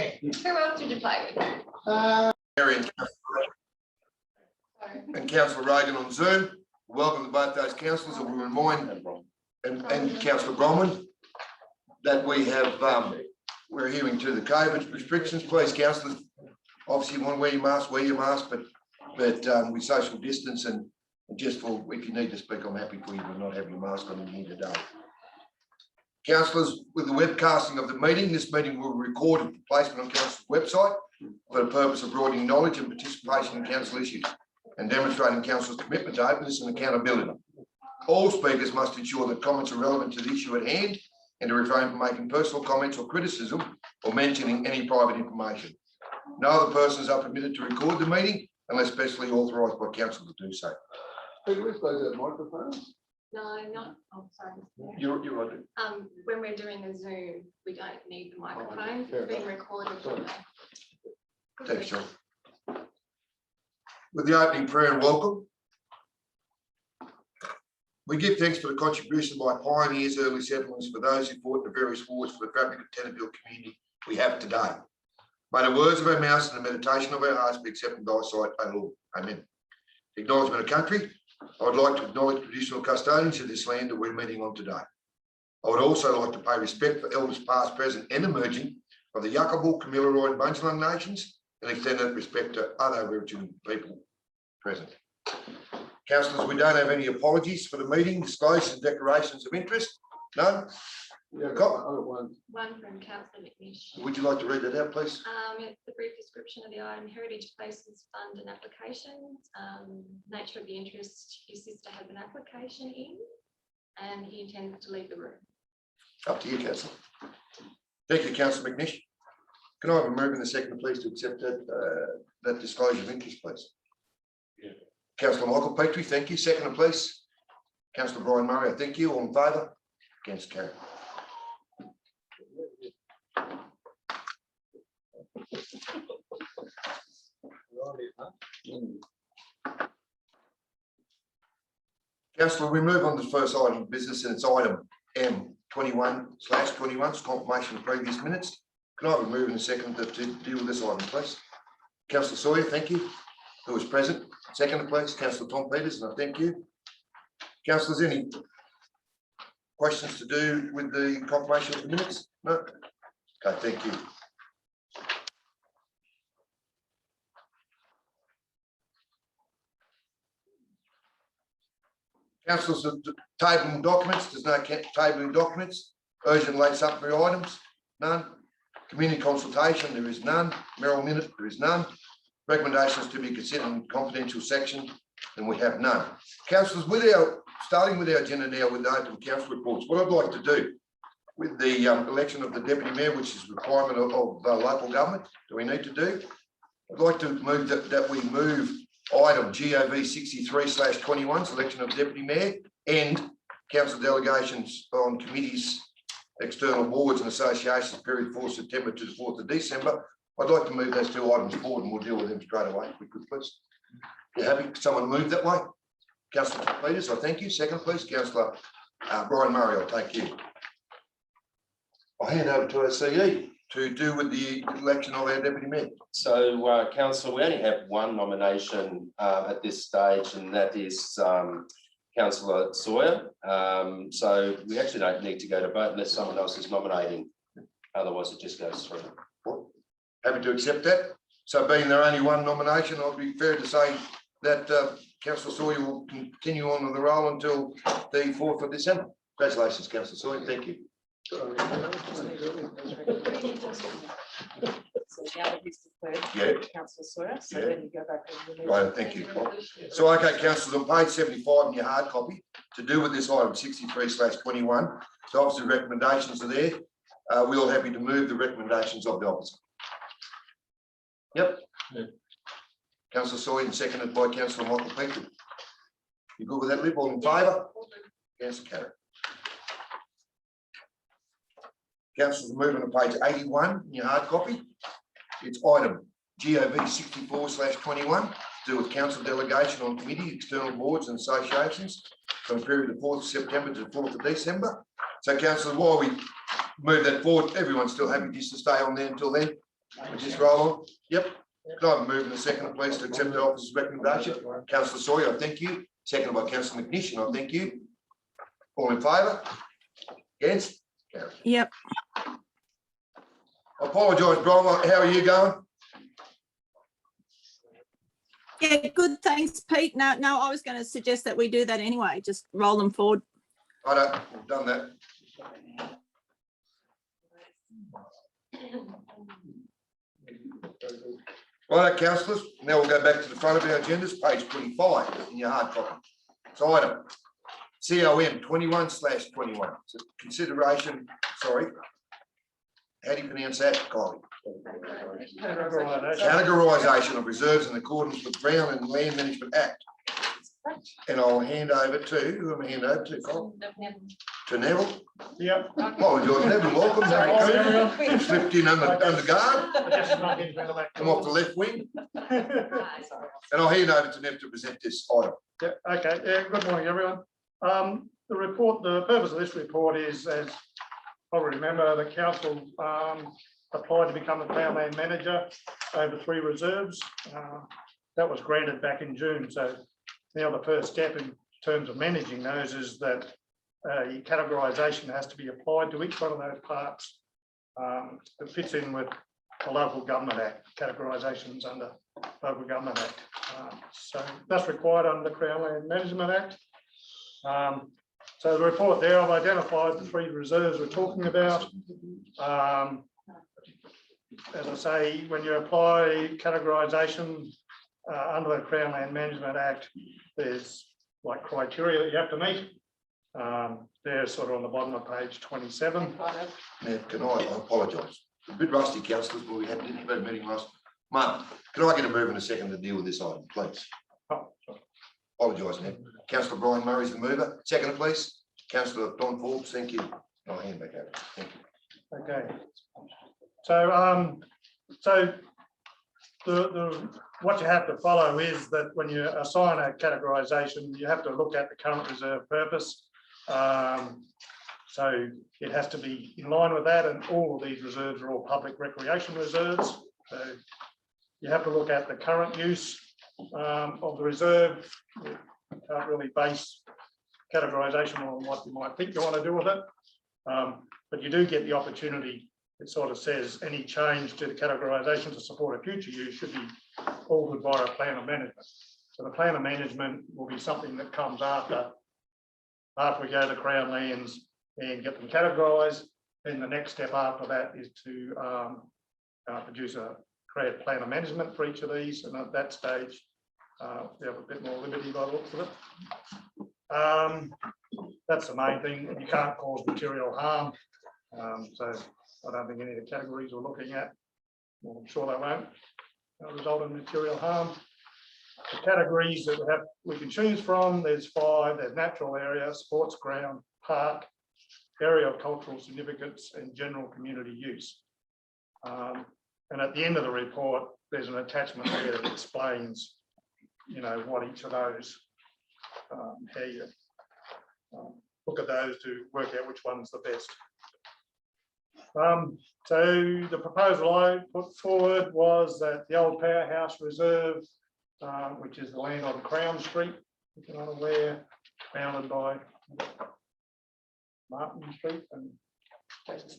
Who else did you play with? And Councillor Reagan on Zoom. Welcome to both those councillors. And we remind and Councillor Bronwyn that we have we're adhering to the COVID restrictions. Please, councillors, obviously you want to wear your mask, but we social distance and just for if you need to speak, I'm happy for you to not have your mask on in here today. Councillors, with the webcasting of the meeting, this meeting will be recorded for placement on Council's website for the purpose of broadening knowledge and participation in council issues and demonstrating Council's commitment to openness and accountability. All speakers must ensure that comments are relevant to the issue at hand and to refrain from making personal comments or criticism or mentioning any private information. No other persons are permitted to record the meeting unless specially authorised by council to do so. Can we close that microphone? No, not. Oh, sorry. You're right. When we're doing a Zoom, we don't need the microphone. Fair It's being recorded. Thanks, John. With the opening prayer and welcome, we give thanks for the contribution by pioneers, early settlers, for those who fought the various wars for the fabric of Tenneville community we have today. May the words of our mouths and the meditation of our hearts be accepted by sight, O Lord. Amen. The acknowledgement of country. I would like to acknowledge traditional custodians of this land that we're meeting on today. I would also like to pay respect for elders past, present and emerging of the Yuckabull, Kamilaroi and Bundjalung nations and extend that respect to other Aboriginal people present. Councillors, we don't have any apologies for the meeting, disclosures and declarations of interest. None? Yeah, One from Councillor McNish. Would you like to read that out, please? It's the brief description of the item: Heritage Places Fund and applications. Nature of the interest: his sister has an application in, and he intends to leave the room. Up to you, Councillor. Thank you, Councillor McNish. Can I have a move in the second, please, to accept that disclosure of interest, please? Yeah. Councillor Michael Petrie, thank you. Second, please. Councillor Brian Murray, thank you. All in favour? Against, carried. Councillor, we move on to the first item of business, and it's item M21/21, confirmation of previous minutes. Can I have a move in a second to deal with this item, please? Councillor Sawyer, thank you. Who was present? Second, please. Councillor Tom Peters, and I thank you. Councillors, any questions to do with the confirmation of the minutes? No? Okay, thank you. Councillors, tabling documents, there's no tabling documents. Urgent late supplementary items, none. Community consultation, there is none. Merrill minute, there is none. Recommendations to be considered in confidential section, and we have none. Councillors, starting with our agenda now with the open council reports, what I'd like to do with the election of the deputy mayor, which is a requirement of local government that we need to do, I'd like to move that we move item GOV63/21, selection of deputy mayor, and council delegations on committees, external boards and associations period 4 September to the 4th of December. I'd like to move those two items forward and we'll deal with them straight away if we could, please. You happy? Someone move that way? Councillor Peters, I thank you. Second, please. Councillor Brian Murray, I'll take you. I'll hand over to our CE to do with the election of our deputy mayor. So, Councillor, we only have one nomination at this stage, and that is Councillor Sawyer. So we actually don't need to go to vote unless someone else is nominating. Otherwise, it just goes through. Happy to accept that. So being there only one nomination, I'd be fair to say that Councillor Sawyer will continue on with the role until the 4th of December. Congratulations, Councillor Sawyer. Thank you. So now that he's declared, Yeah. Councillor Sawyer, so Yeah. then you go back and you Right, thank you. So, okay, councillors, on page 75 in your hard copy, to do with this item 63/21, so obviously recommendations are there. We're all happy to move the recommendations of the officer. Yep. Yeah. Councillor Sawyer and seconded by Councillor Michael Petrie. You good with that, Lib? All in favour? Councillor Carrick. Councillors, moving to page 81 in your hard copy. It's item GOV64/21 to do with council delegation on committee, external boards and associations from the period of 4th of September to the 4th of December. So, councillors, while we move that forward, everyone's still happy just to stay on there until then. We just roll on. Yep. Can I have a move in a second, please, to accept the officer's recommendation? Councillor Sawyer, I thank you. Seconded by Councillor McNish, I thank you. All in favour? Against? Carried. Yep. I apologise, Brian. How are you going? Yeah, good. Thanks, Pete. No, I was going to suggest that we do that anyway. Just roll them forward. We've done that. Right, councillors, now we'll go back to the front of our agendas, page 25 in your hard copy. So item COM 21/21. So consideration, sorry. How do you pronounce that, Kylie? Categorisation of reserves in accordance with Ground and Land Management Act. And I'll hand over to, who am I handing over to, Colin? To Neville. Yep. Apologise, Neville, welcome. Slipped in under guard, come off the left wing. And I'll hand over to Nev to present this item. Yeah, okay. Yeah, good morning, everyone. The report, the purpose of this report is, as probably remember, the council applied to become the Crown Land Manager over 3 reserves. That was granted back in June. So now the first step in terms of managing those is that categorisation has to be applied to each one of those parts. It fits in with the Local Government Act, categorisations under Local Government Act. So that's required under the Crown Land Management Act. So the report there, I've identified the 3 reserves we're talking about. As I say, when you apply categorisation under the Crown Land Management Act, there's like criteria that you have to meet. They're sort of on the bottom of page 27. Nev, can I apologise? A bit rusty, councillors, but we didn't have a meeting last. Mark, can I get a move in a second to deal with this item, please? Oh, sorry. Apologise, Nev. Councillor Brian Murray's the mover. Second, please. Councillor Don Forbes, thank you. I'll hand back over. Thank you. Okay. So, what you have to follow is that when you assign a categorisation, you have to look at the current reserve purpose. So it has to be in line with that, and all of these reserves are all public recreation reserves. So you have to look at the current use of the reserve. You can't really base categorisation on what you might think you want to do with it, but you do get the opportunity. It sort of says any change to the categorisation to support a future use should be altered by a plan of management. So the plan of management will be something that comes after we go to Crown Lands and get them categorised. Then the next step after that is to create a plan of management for each of these, and at that stage we have a bit more liberty by the looks of it. That's the main thing. You can't cause material harm. So I don't think any of the categories we're looking at, well, I'm sure they won't result in material harm. The categories that we can choose from, there's 5. There's natural area, sports ground, park, area of cultural significance, and general community use. And at the end of the report, there's an attachment there that explains, what each of those, how you look at those to work out which one's the best. So the proposal I put forward was that the old Powerhouse Reserve, which is the land on Crown Street, if you're not aware, bounded by Martin Street and Jason's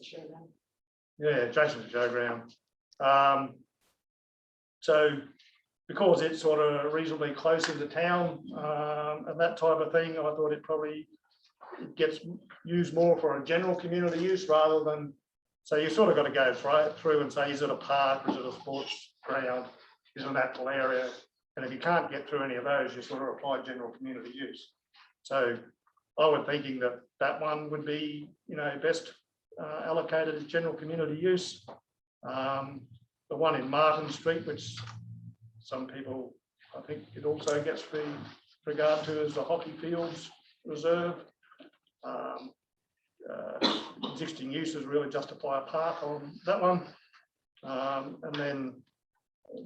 Showground. So because it's sort of reasonably close into town and that type of thing, I thought it probably gets used more for a general community use rather than. So you sort of got to go through and say, is it a park, is it a sports ground, is it a natural area? And if you can't get through any of those, you sort of apply general community use. So I was thinking that one would be, best allocated as general community use. The one in Martin Street, which some people, I think it also gets regard to as the hockey fields reserve. Existing uses really justify a park on that one. And then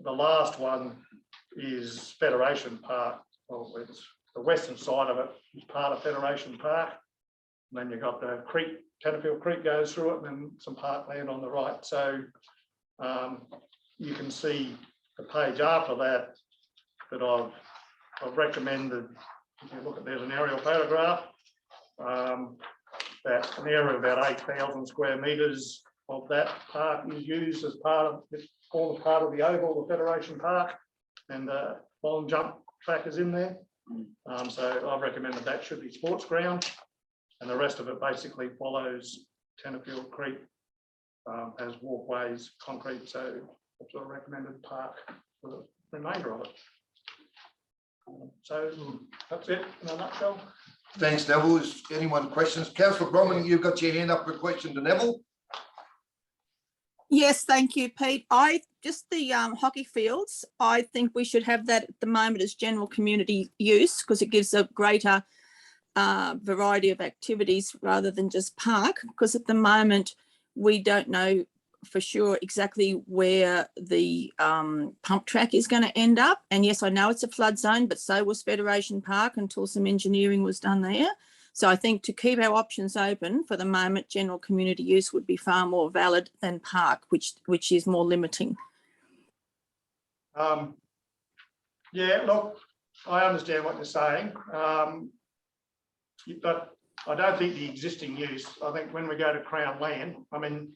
the last one is Federation Park. Well, it's the western side of it is part of Federation Park. And then you've got the creek, Canterfield Creek goes through it, and then some parkland on the right. So You can see the page after that, that I've recommended, if you look at, there's an aerial photograph, that an area of about 8,000 square metres of that park is used as part of, forms part of the oval, the Federation Park, and the long jump track is in there. So I recommend that should be sports ground, and the rest of it basically follows Tenterfield Creek, has walkways, concrete, so that's a recommended park for the remainder of it. So that's it in a nutshell. Thanks, Neville. Is anyone questions? Councillor Bromwich, you've got your hand up for a question to Neville. Yes, thank you, Pete. The hockey fields, I think we should have that at the moment as general community use, because it gives a greater variety of activities rather than just park, because at the moment we don't know for sure exactly where the pump track is going to end up. And yes, I know it's a flood zone, but so was Federation Park until some engineering was done there. So I think to keep our options open for the moment, general community use would be far more valid than park, which is more limiting. Yeah, look, I understand what you're saying, but I don't think the existing use, I think when we go to Crown Land, I mean,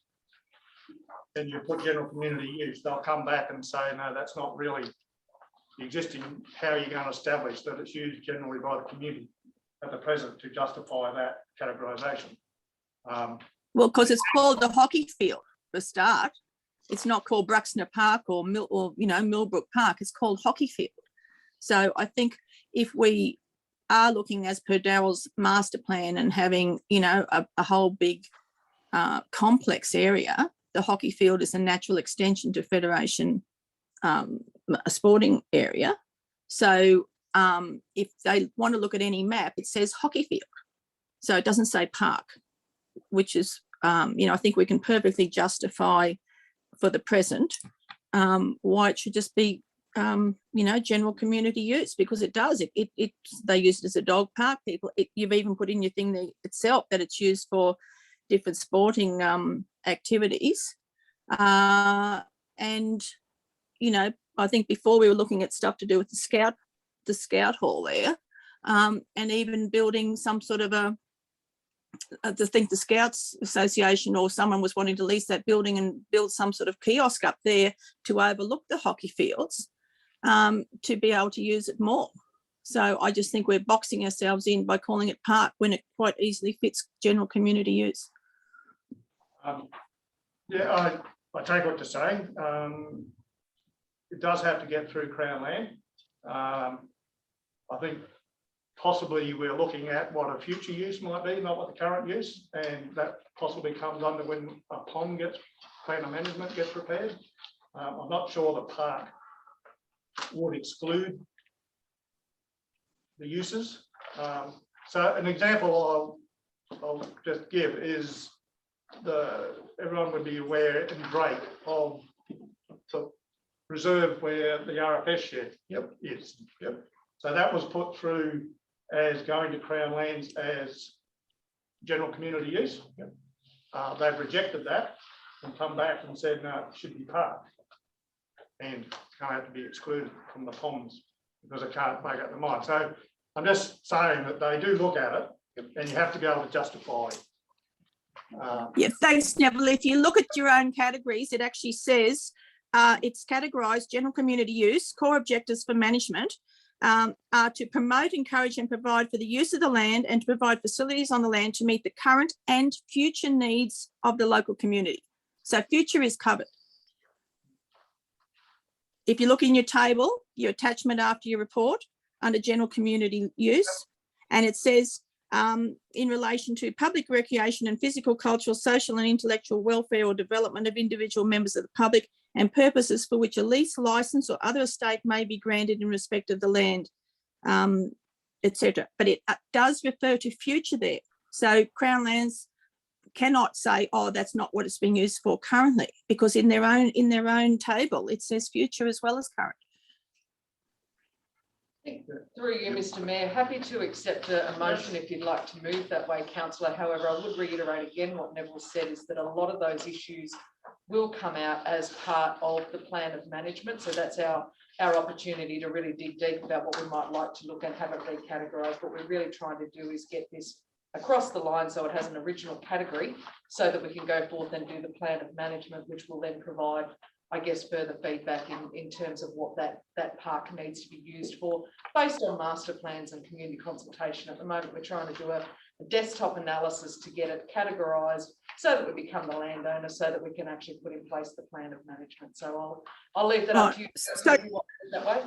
and you put general community use, they'll come back and say, no, that's not really the existing. How are you going to establish that it's used generally by the community at the present to justify that categorisation? Well, because it's called the hockey field for a start. It's not called Bruxner Park or Millbrook Park. It's called hockey field. So I think if we are looking as per Darryl's master plan and having, a whole big complex area, the hockey field is a natural extension to Federation, a sporting area. So if they want to look at any map, it says hockey field. So it doesn't say park, which is, I think we can perfectly justify for the present why it should just be, general community use, because it does. They use it as a dog park. You've even put in your thing there itself that it's used for different sporting activities. I think before we were looking at stuff to do with the scout hall there, and even building some sort of I think the Scouts Association or someone was wanting to lease that building and build some sort of kiosk up there to overlook the hockey fields, to be able to use it more. So I just think we're boxing ourselves in by calling it park when it quite easily fits general community use. Yeah, I take what you're saying. It does have to get through Crown Land. I think possibly we're looking at what a future use might be, not what the current use, and that possibly comes under when a pond plan of management gets prepared. I'm not sure the park would exclude the uses. So an example I'll just give is everyone would be aware in Drake of the reserve where the RFS shed is. Yep. So that was put through as going to Crown Lands as general community use. Yep. They've rejected that and come back and said, no, it should be park. And it's going to have to be excluded from the ponds because they can't make up their mind. So I'm just saying that they do look at it and you have to be able to justify. Yeah, thanks, Neville. If you look at your own categories, it actually says it's categorised general community use. Core objectives for management are to promote, encourage and provide for the use of the land and to provide facilities on the land to meet the current and future needs of the local community. So future is covered. If you look in your table, your attachment after your report under general community use, and it says in relation to public recreation and physical, cultural, social and intellectual welfare or development of individual members of the public and purposes for which a lease, license or other estate may be granted in respect of the land, etc. But it does refer to future there. So Crown Lands cannot say, oh, that's not what it's being used for currently, because in their own table it says future as well as current. Through you, Mr. Mayor, happy to accept a motion if you'd like to move that way, councillor. However, I would reiterate again what Neville said is that a lot of those issues will come out as part of the plan of management. So that's our opportunity to really dig deep about what we might like to look at, have it recategorised. What we're really trying to do is get this across the line so it has an original category so that we can go forth and do the plan of management, which will then provide, I guess, further feedback in terms of what that park needs to be used for based on master plans and community consultation. At the moment, we're trying to do a desktop analysis to get it categorised so that we become the landowner, so that we can actually put in place the plan of management. So I'll leave that up to you. So- if you want it that way.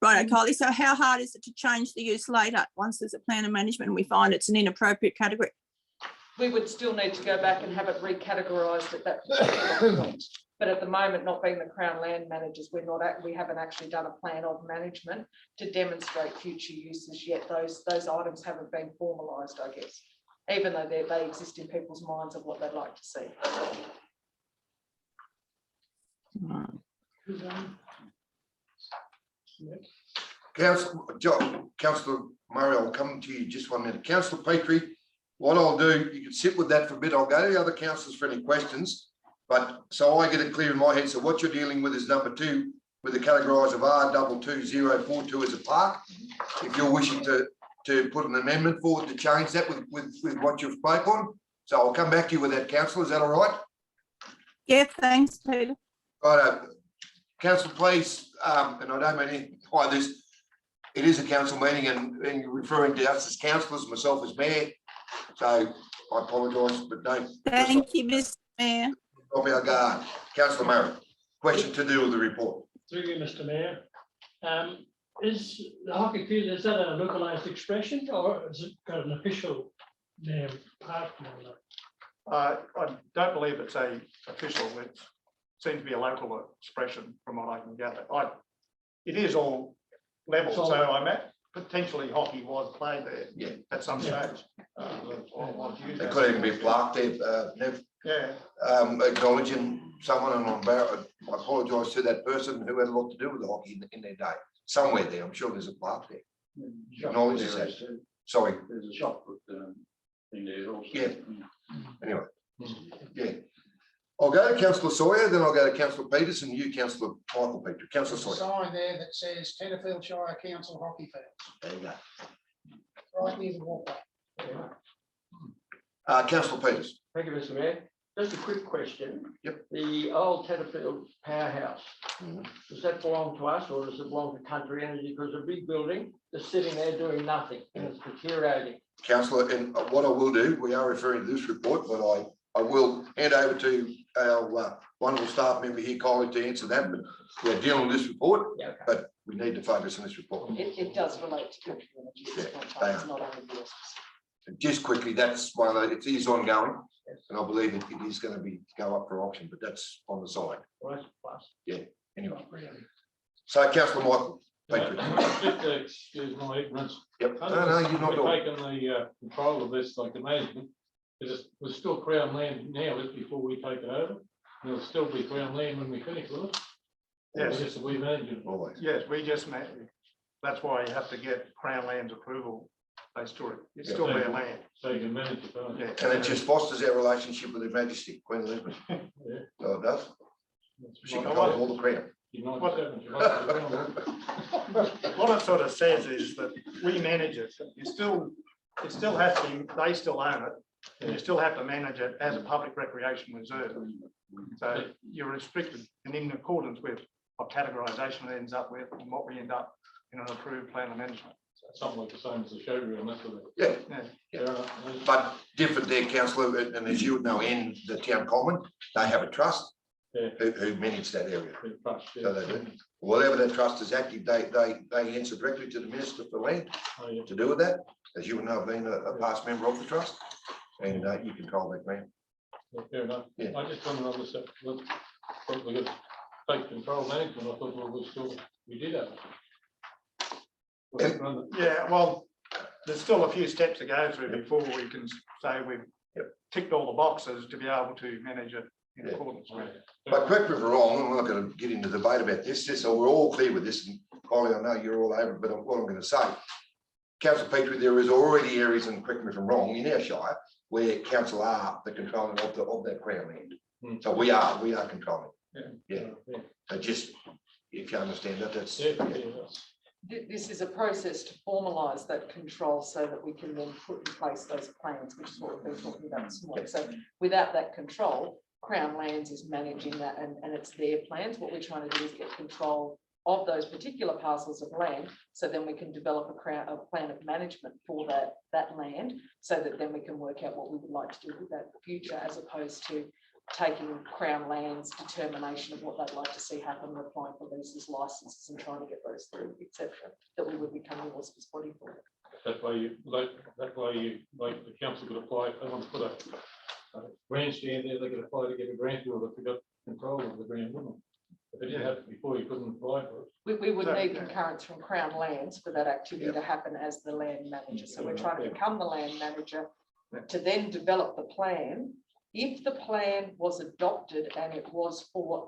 Right, Kylie, so how hard is it to change the use later, once there's a plan of management and we find it's an inappropriate category? We would still need to go back and have it recategorised at that particular point. But at the moment, not being the Crown land managers, we haven't actually done a plan of management to demonstrate future uses yet. Those items haven't been formalised, I guess, even though they exist in people's minds of what they'd like to see. Councillor Murray, I'll come to you just 1 minute. Councillor Petrie, what I'll do, you can sit with that for a bit. I'll go to the other councillors for any questions. But so I get it clear in my head. So what you're dealing with is number 2 with the categorise of R22042 as a park. If you're wishing to put an amendment forward to change that with what you've spoke on. So I'll come back to you with that, councillor. Is that all right? Yeah, thanks, Peter. Right, council, please, and I don't mean anything by this. It is a council meeting and you're referring to us as councillors, myself as mayor. So I apologise, but no. Thank you, Mr. Mayor. I'll be our guard. Councillor Murray, question to do with the report. Through you, Mr. Mayor. Is the hockey field, is that a localised expression or is it got an official name, park name? I don't believe it's a official. It seems to be a local expression from what I can gather. It is all level, so I'm at potentially hockey was played there at some stage. There could even be a plaque there, Nev, acknowledging someone, and I apologise to that person who had a lot to do with the hockey in their day. Somewhere there, I'm sure there's a plaque there. Acknowledges that. Sorry. There's a shop in there also. Yeah. Anyway, yeah. I'll go to Councillor Sawyer, then I'll go to Councillor Peterson, you, Councillor Michael Petrie. Councillor There's a Sawyer. sign there that says Tenterfield Shire Council Hockey Fields, There you go. right near the walkway. Councillor Peters. Thank you, Mr. Mayor. Just a quick question. Yep. The old Tenterfield powerhouse, does that belong to us or does it belong to Country Energy? Because a big building is sitting there doing nothing and it's deteriorating. Councillor, and what I will do, we are referring to this report, but I will hand over to our wonderful staff member here, Kylie, to answer that. But we're dealing with this report, but we need to focus on this report. It does relate to Country Energy. It's not only yours. Just quickly, that's one of the, it is ongoing, and I believe it is going to go up for auction, but that's on the side. Yeah, anyway. So Councillor Michael Petrie. Just to excuse my ignorance. Yep. No, you're not all. Taking the control of this, like the management, because it's still Crown land now, it's before we take it over. It'll still be Crown land when we finish with it. Yes. Just that we manage it. Always. Yes, we just met. That's why you have to get Crown Land's approval. They store it. It's still their land. So you can manage it. Can't you? Yeah. And it just fosters our relationship with Her Majesty, Queen Elizabeth. Yeah. So it does. She Like controls all the crown. you're 97, you're like the ground. What it sort of says is that we manage it. It still has to, they still own it, and you still have to manage it as a public recreation reserve. So you're restricted, and in accordance with what categorisation ends up with and what we end up in an approved plan of management. Something like the same as the showroom, that's what Yeah, it. but different there, councillor, and as you would know, in the town common, they have a trust Yeah. who manage that area. Yeah. So they do. Whatever that trust is active, they answer directly to the Minister for Land Oh, yeah. to do with that. As you would know, being a past member of the trust, and you control that ground. Yeah, fair enough. Yeah. I just wonder on this, thought we could take control management, I thought we did have it. Yeah, well, there's still a few steps to go through before we can say we've ticked all the boxes to be able to manage it in accordance with. But correct me if I'm wrong, I'm not going to get into debate about this, just so we're all clear with this, and Polly, I know you're all over it, but what I'm going to say, Councillor Petrie, there is already areas, and correct me if I'm wrong, in our shire where council are the controlling of that Crown land. So we are controlling. Yeah. So just, if you understand that, that's. This is a process to formalise that control so that we can then put in place those plans, which is what we've been talking about this morning. So without that control, Crown Lands is managing that and it's their plans. What we're trying to do is get control of those particular parcels of land, so then we can develop a plan of management for that land, so that then we can work out what we would like to do with that in the future, as opposed to taking Crown Land's determination of what they'd like to see happen, applying for leases, licenses, and trying to get those through, etc. That we would become the auspice body for. That way the council could apply if they want to put a grandstand there, they could apply to get a grant, or if they got control of the grand woman. If they didn't have it before, you couldn't apply for it. We would need concurrence from Crown Lands for that activity to happen as the land manager. So we're trying to become the land manager to then develop the plan. If the plan was adopted and it was for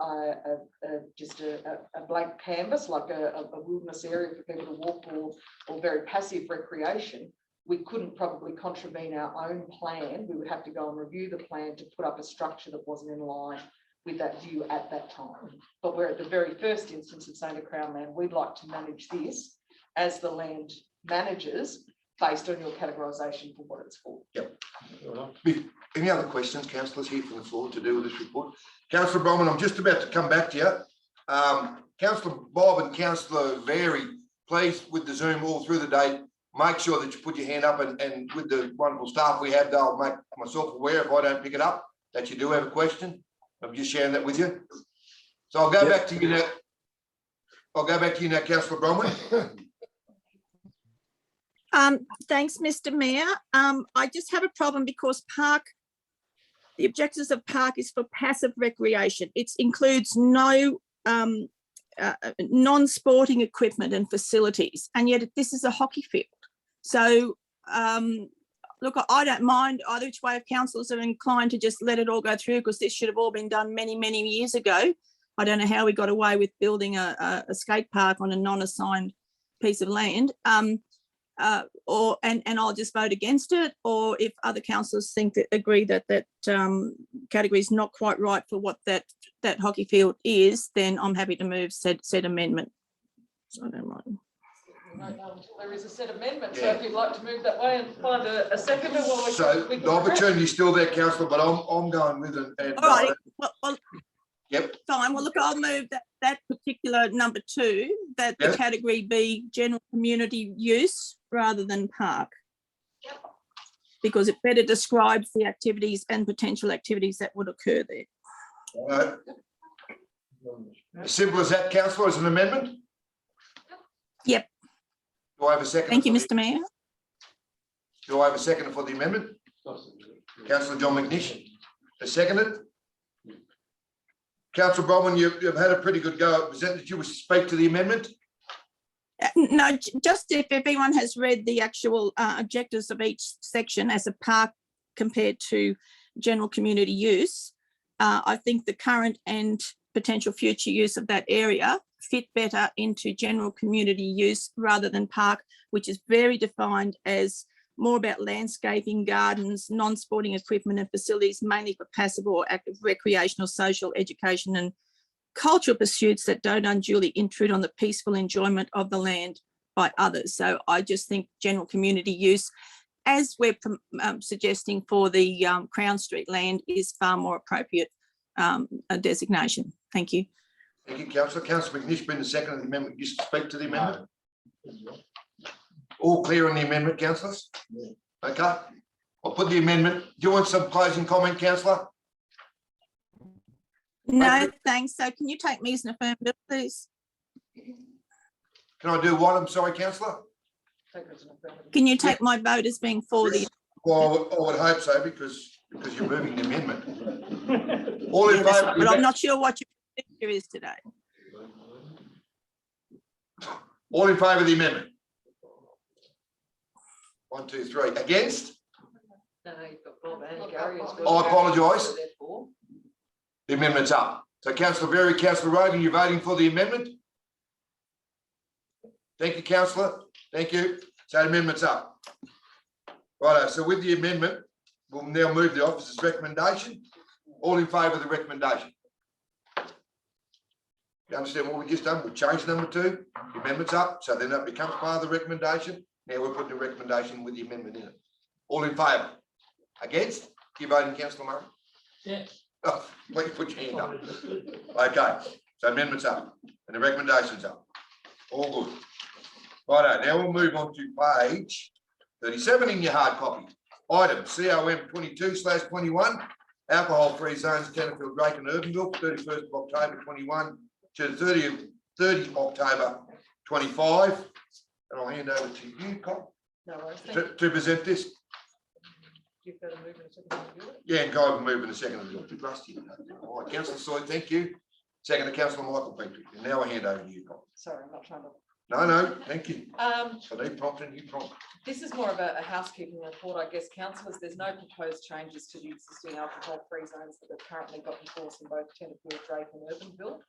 just a blank canvas, like a wilderness area for people to walk, or very passive recreation, we couldn't probably contravene our own plan. We would have to go and review the plan to put up a structure that wasn't in line with that view at that time. But we're at the very first instance of saying to Crown Land, we'd like to manage this as the land managers based on your categorisation for what it's for. Yep. Any other questions, councillors here from the floor to do with this report? Councillor Bowman, I'm just about to come back to you. Councillor Bob and Councillor Vary, please, with the Zoom all through the day, make sure that you put your hand up, and with the wonderful staff we have, they'll make myself aware if I don't pick it up, that you do have a question. I'm just sharing that with you. So I'll go back to you now. I'll go back to you now, Councillor Bromwell. Thanks, Mr. Mayor. I just have a problem because the objectives of park is for passive recreation. It includes no non-sporting equipment and facilities, and yet this is a hockey field. So look, I don't mind either which way. If councillors are inclined to just let it all go through, because this should have all been done many, many years ago. I don't know how we got away with building a skate park on a non-assigned piece of land. And I'll just vote against it. Or if other councillors agree that category is not quite right for what that hockey field is, then I'm happy to move said amendment. So I don't mind. There is a said amendment, so if you'd like to move that way and find a seconder, while so the opportunity's still there, councillor, but I'm going with it. And, all right. Well, yep. Fine. Well, look, I'll move that particular number 2, that the category be general community use rather than park, because it better describes the activities and potential activities that would occur there. All right. As simple as that, councillor, as an amendment. Yep. Do I have a second? Thank you, Mr. Mayor. Do I have a second for the amendment? Councillor John McNish, a seconded. Councillor Bowman, you've had a pretty good go. Did you speak to the amendment? No, just if everyone has read the actual objectives of each section as a park compared to general community use, I think the current and potential future use of that area fit better into general community use rather than park, which is very defined as more about landscaping, gardens, non-sporting equipment and facilities, mainly for passive or active recreational, social, education and cultural pursuits that don't unduly intrude on the peaceful enjoyment of the land by others. So I just think general community use, as we're suggesting for the Crown Street land, is far more appropriate a designation. Thank you. Thank you, councillor. Councillor McNish, been the second of the amendment. You speak to the amendment. All clear on the amendment, councillors? Okay. I'll put the amendment. Do you want some closing comment, councillor? No, thanks. So can you take me as an affirmative, please? Can I do what? I'm sorry, councillor. Can you take my vote as being for the? Well, I would hope so, because you're moving the amendment. All in favour? But I'm not sure what your picture is today. All in favour of the amendment? 1, 2, 3. Against? No, you've got Bob and Gary as well. I apologise. The amendment's up. So councillor Berry, councillor Rogan, you're voting for the amendment? Thank you, councillor. Thank you. So the amendment's up. Righto, so with the amendment, we'll now move the officer's recommendation. All in favour of the recommendation? You understand what we just done? We've changed number 2. The amendment's up, so then that becomes part of the recommendation. Now we're putting the recommendation with the amendment in it. All in favour? Against? You voting, councillor Murray? Yes. Oh, please put your hand up. Okay, so amendment's up and the recommendation's up. All good. Righto, now we'll move on to page 37 in your hard copy. Item COM 22/21, alcohol-free zones, Tenterfield, Drake and Irvinville, 31st of October 21 to 30 October 25. And I'll hand over to you, Col, No worries. Thank you. to present this. You've got to move in a second. to do it. Yeah, and go and move in a second. A little bit rusty. All right, councillor Soy, thank you. Second to councillor Michael Petrie. And now I hand over to you, Col. Sorry, I'm not trying to. No, thank you. Um, So they prompted, you prompt. This is more of a housekeeping report, I guess, councillors. There's no proposed changes to the existing alcohol-free zones that have currently got in force in both Tenterfield, Drake and Irvinville.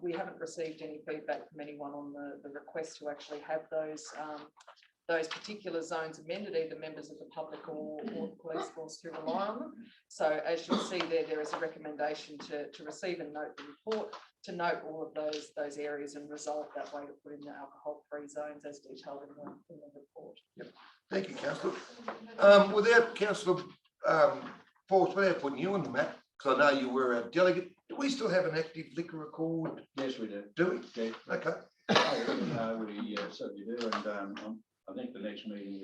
We haven't received any feedback from anyone on the request to actually have those particular zones amended, either members of the public or the police force to rely on them. So as you'll see there is a recommendation to receive and note the report, to note all of those areas and resolve that way to put in the alcohol-free zones as detailed in the report. Thank you, councillor. Without councillor Force, without putting you on the map, because I know you were a delegate, do we still have an active liquor record? Yes, we do. Do we? Yeah. Okay. We certainly do, and I think the next meeting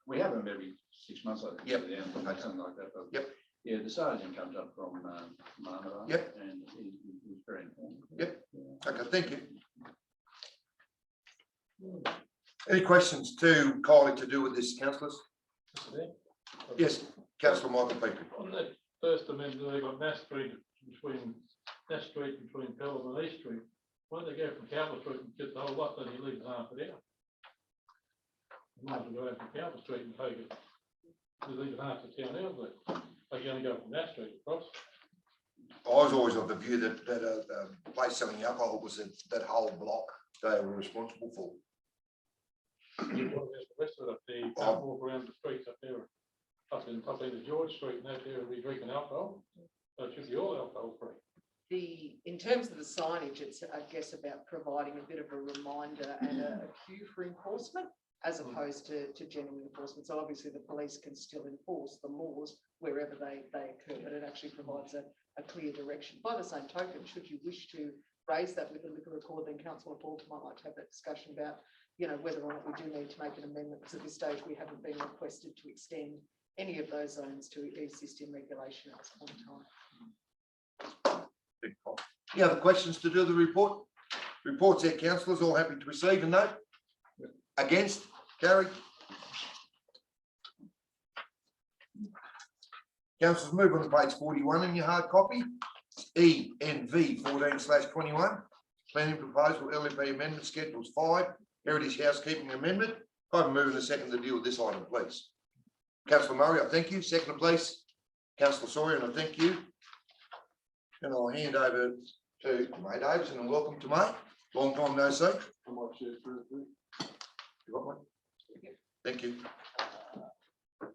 we have them every 6 months, I think. Yep. Yeah, something like that. But Yep. Yeah, the sergeant comes up from Marmara. Yep. And he's very important. Yep. Okay, thank you. Any questions to Kylie to do with this, councillors? Yes, councillor Michael Petrie. On that first amendment, they got Nass Street between Pell's and East Street. Why don't they go from Calvert Street and get the whole lot, then you leave half it out? You might as well go out from Calvert Street and take it. You leave half the town out there. They can only go from Nass Street across. I was always of the view that a place selling alcohol was that whole block they were responsible for. The rest of it up there, you can't walk around the streets up there, up in the George Street and out there and be drinking alcohol. So it should be all alcohol free. In terms of the signage, it's, I guess, about providing a bit of a reminder and a cue for enforcement as opposed to genuine enforcement. So obviously the police can still enforce the laws wherever they occur, but it actually provides a clear direction. By the same token, should you wish to raise that with the liquor record, then Councillor Paul might like to have that discussion about, whether or not we do need to make an amendment, because at this stage we haven't been requested to extend any of those zones to assist in regulation at this point in time. Any other questions to do the report? Reports there, councillors, all happy to receive and note? Against? Carried. Councillors, move on to page 41 in your hard copy. ENV 14/21. Planning proposal LFA amendment schedules 5. Heritage housekeeping amendment. I'm moving a second to deal with this item, please. Councillor Murray, I thank you. Second, please. Councillor Sawyer, and I thank you. And I'll hand over to May Davidson, and welcome to May. Long time no see. You got one? Thank you.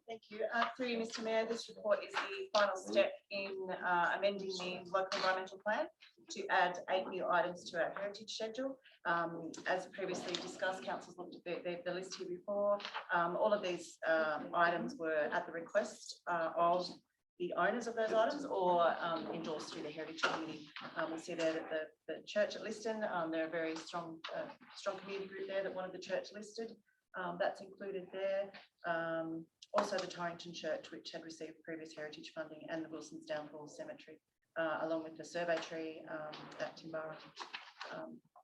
Thank you. Through you, Mr. Mayor, this report is the final step in amending the local environmental plan to add 8 new items to our heritage schedule. As previously discussed, councils looked at the list here before. All of these items were at the request of the owners of those items or endorsed through the Heritage Committee. We see there that the church at Liston, they're a very strong community group there that wanted the church listed. That's included there. Also the Torrington Church, which had received previous heritage funding, and the Wilson's Downfall Cemetery, along with the survey tree at Timbara.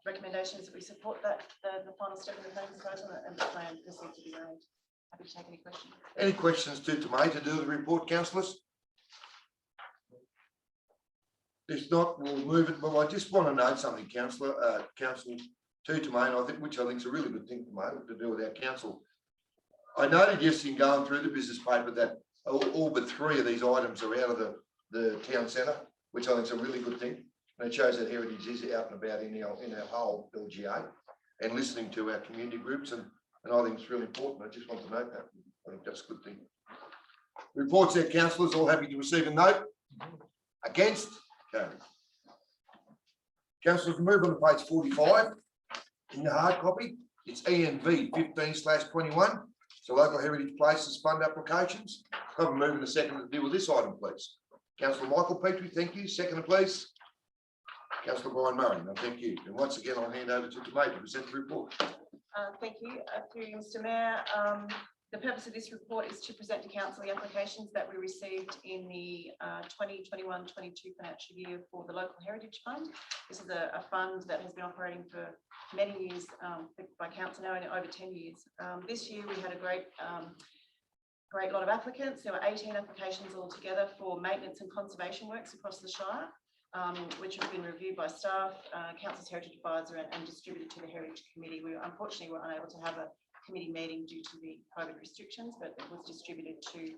Recommendations that we support that the final step in the planning proposal and the plan proceed to be made. Happy to take any questions. Any questions to May to do the report, councillors? If not, we'll move it. Well, I just want to note something, councillor, council to May, which I think is a really good thing to do with our council. I noted yesterday in going through the business paper that all but 3 of these items are out of the town centre, which I think is a really good thing. And it shows that heritage is out and about in our whole LGA and listening to our community groups. And I think it's really important. I just want to note that. I think that's a good thing. Reports there, councillors, all happy to receive a note? Against? Carried. Councillors, move on to page 45 in your hard copy. It's ENV 15/21. So local heritage places fund applications. Have a move in a second to deal with this item, please. Councillor Michael Petrie, thank you. Second, please. Councillor Brian Murray, no, thank you. And once again, I'll hand over to Tomato to present the report. Thank you. Through you, Mr. Mayor. The purpose of this report is to present to council the applications that we received in the 2021-22 financial year for the Local Heritage Fund. This is a fund that has been operating for many years by council now, in over 10 years. This year we had a great lot of applicants. There were 18 applications altogether for maintenance and conservation works across the Shire, which have been reviewed by staff, council's heritage advisor, and distributed to the Heritage Committee. We unfortunately were unable to have a committee meeting due to the COVID restrictions, but it was distributed to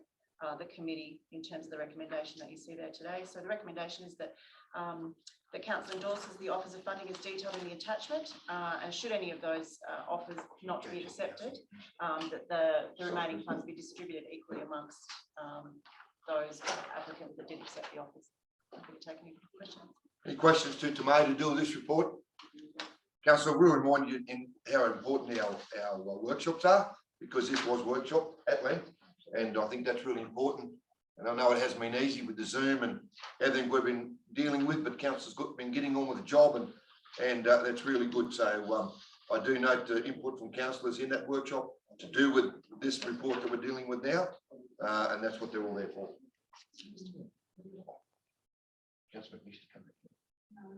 the committee in terms of the recommendation that you see there today. So the recommendation is that the council endorses the offers of funding as detailed in the attachment, and should any of those offers not be accepted, that the remaining funds be distributed equally amongst those applicants that did accept the offers. Happy to take any questions. Any questions to Tomato to do with this report? Councillor, we'll remind you in how important our workshops are, because this was workshop at length, and I think that's really important. And I know it hasn't been easy with the Zoom and everything we've been dealing with, but council's been getting on with the job, and that's really good. So I do note the input from councillors in that workshop to do with this report that we're dealing with now, and that's what they're all there for. Councillor McNish to come back.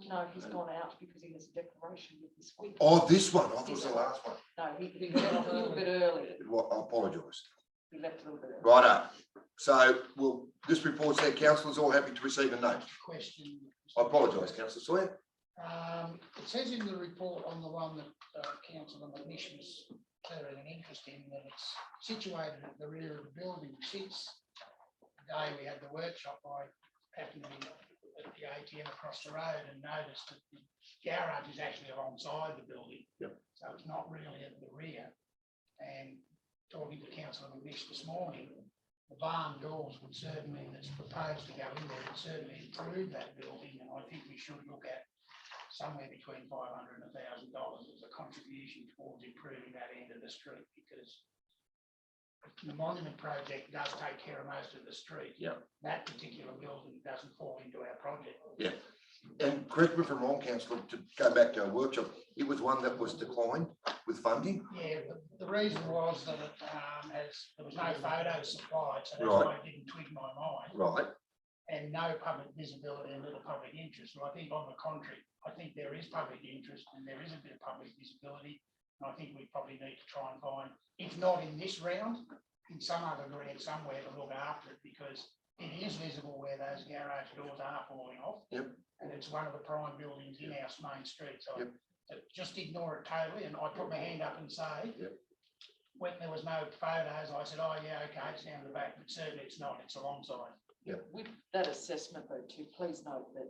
No, he's gone out because he has a declaration with this week. Oh, this one. I thought it was the last one. No, he left a little bit early. Well, I apologise. He left a little bit early. Righto. So, this report's there. Councillors all happy to receive a note. Question. I apologise, Councillor Sawyer. It says in the report on the one that Councillor McNish was declaring an interest in, that it's situated at the rear of the building. Since the day we had the workshop, I happened to be at the ATM across the road and noticed that the garage is actually alongside the building. Yep. So it's not really at the rear. And talking to Councillor McNish this morning, the barn doors would certainly, that's proposed to go in there, would certainly improve that building. And I think we should look at somewhere between $500 and $1,000 as a contribution towards improving that end of the street, because the monument project does take care of most of the street. Yeah. That particular building doesn't fall into our project. Yeah. And correct me if I'm wrong, Councillor, to go back to our workshop, it was one that was declined with funding. Yeah, the reason was that it, there was no photos supplied, so that's Right. why it didn't twig my mind. Right. And no public visibility and little public interest. Well, I think on the contrary, I think there is public interest and there is a bit of public visibility. And I think we probably need to try and find, if not in this round, in some other grant somewhere to look after it, because it is visible where those garage doors are falling off. Yep. And it's one of the prime buildings in our main street. So Yep. just ignore it totally. And I put my hand up and say, Yep. when there was no photos, I said, oh yeah, okay, it's down the back, but certainly it's not, it's alongside. With that assessment though, too, please note that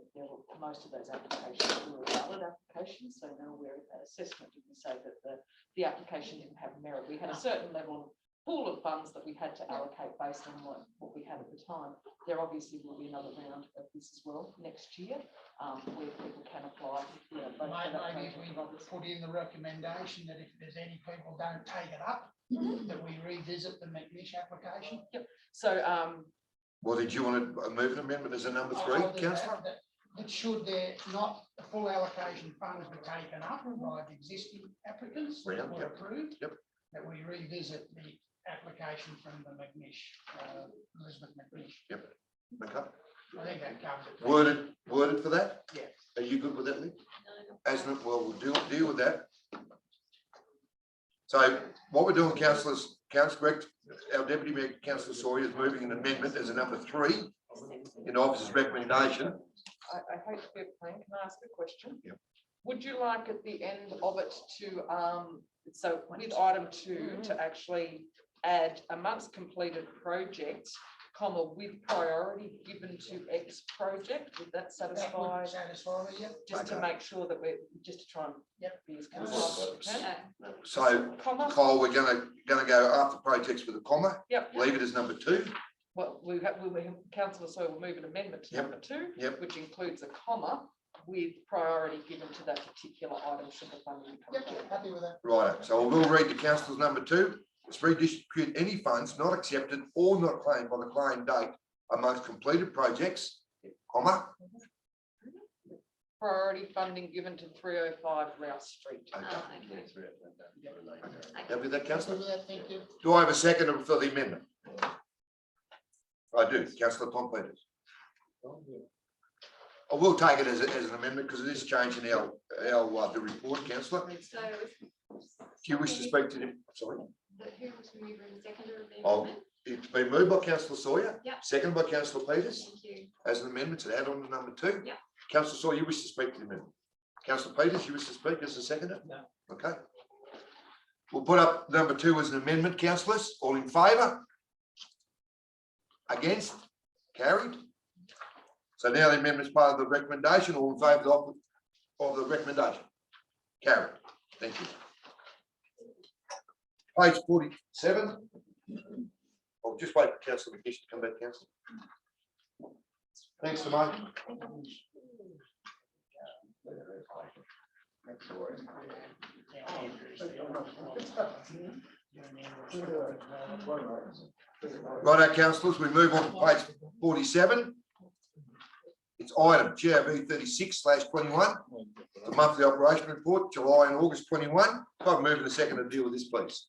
most of those applications were valid applications, so they're aware of that assessment. You can say that the application didn't have merit. We had a certain level of pool of funds that we had to allocate based on what we had at the time. There obviously will be another round of this as well next year, where people can apply. Maybe if we put in the recommendation that if there's any people don't take it up, that we revisit the McNish application. Yep. So Well, did you want to move an amendment as a number 3, I'll do Councillor? that should there not the full allocation funds be taken up by the existing applicants that Round, were yep. approved, Yep. that we revisit the application from the McNish, Elizabeth McNish. Yep. Okay. I think that covers it. Worded for that? Yes. Are you good with that, Lee? No. Well, we'll deal with that. So what we're doing, councillors, correct, our Deputy Mayor, Councillor Sawyer, is moving an amendment as a number 3 in the officer's recommendation. I hate to be a pain. Can I ask a question? Yep. Would you like at the end of it to, so with item 2, to actually add amongst completed projects, comma, with priority given to X project. Would that That satisfy? would satisfy me, yeah. Just to Okay. make sure that we're, just to try and be as concise as we can. Yeah. So, Comma, Kyle, we're gonna go after projects with a comma, yep. leave it as number 2. Well, councillor Soy will move an amendment to Yep. number 2, Yep. which includes a comma with priority given to that particular item should the funding come Yep, forward. happy with that. Right, so I will read the councillors number 2. It's redistribute any funds not accepted or not claimed by the claim date amongst completed projects, comma. Priority funding given to 305 Rouse Street. Okay. Okay. Happy with that, Happy councillor? with that, thank you. Do I have a second for the amendment? I do, councillor Tom Peters. I will take it as an amendment because it is changing our the report, councillor. So. Do you wish to speak to them? Sorry. Who was the mover and seconder of the Oh. amendment? It's been moved by councillor Sawyer. Yep. Seconded by councillor Peters Thank you. as an amendment to add on to number 2. Yep. Councillor Sawyer, you wish to speak to the amendment? Councillor Peters, you wish to speak as a seconder? No. Okay. We'll put up number 2 as an amendment, councillors. All in favour? Against? Carried. So now the amendment is part of the recommendation. All in favour of the recommendation? Carried. Thank you. Page 47. I'll just wait for councillor McGish to come back, councillor. Thanks, Simone. Righto, councillors, we move on to page 47. It's item GMT 36/21, the monthly operation report, July and August 21. I've moved in a second to deal with this, please.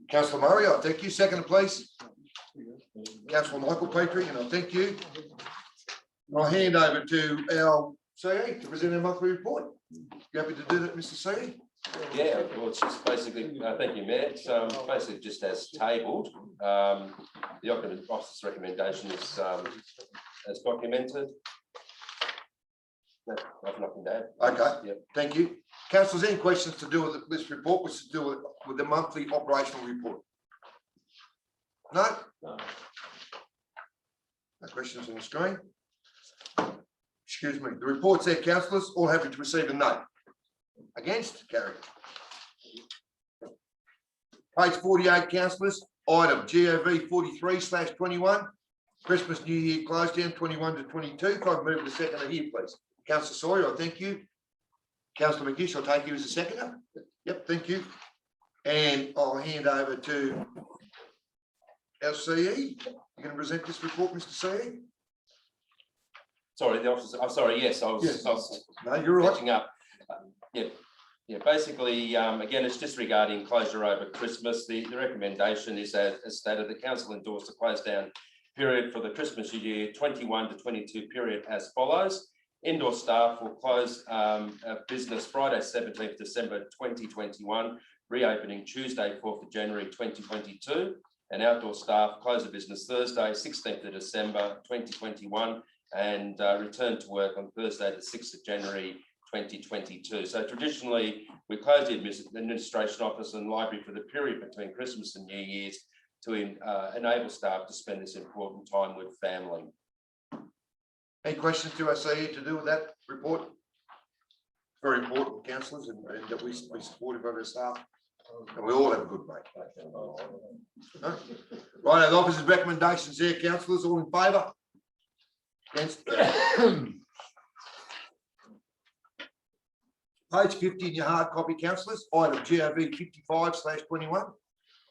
Councillor Murray, I'll thank you. Second, please. Councillor Michael Petrie, and I'll thank you. I'll hand over to our CE to present our monthly report. You happy to do that, Mr. CE? Yeah, well, it's just basically, thank you, Mayor. It's basically just as tabled. The Operating Officer's recommendation is as documented. No, I've nothing to add. Okay. Yep. Thank you. Councillors, any questions to do with this report, which is to do with the monthly operational report? No? No. No questions on the screen? Excuse me. The report said, councillors, all happy to receive a note. Against? Carried. Page 48, councillors, item GOV 43/21, Christmas New Year close down 21 to 22. Can I move the seconder here, please? Councillor Sawyer, I thank you. Councillor McGish, I'll take you as a seconder. Yep, thank you. And I'll hand over to our CE. You're going to present this report, Mr. CE? Sorry, the officer, I'm sorry, yes, I Yes. was No, you're right. catching up. Yeah, basically, again, it's just regarding closure over Christmas. The recommendation is as stated, the council endorsed the close down period for the Christmas year 21 to 22 period as follows. Indoor staff will close business Friday, 17th December 2021, reopening Tuesday, 4th of January 2022. And outdoor staff close the business Thursday, 16th of December 2021, and return to work on Thursday, the 6th of January 2022. So traditionally, we close the administration office and library for the period between Christmas and New Year's to enable staff to spend this important time with family. Any questions to our CE to do with that report? Very important, councillors, and that we support of our staff. And we all have a good mate. No? Right, the officer's recommendations there, councillors, all in favour? Against? Page 50 in your hard copy, councillors, item GOV 55/21,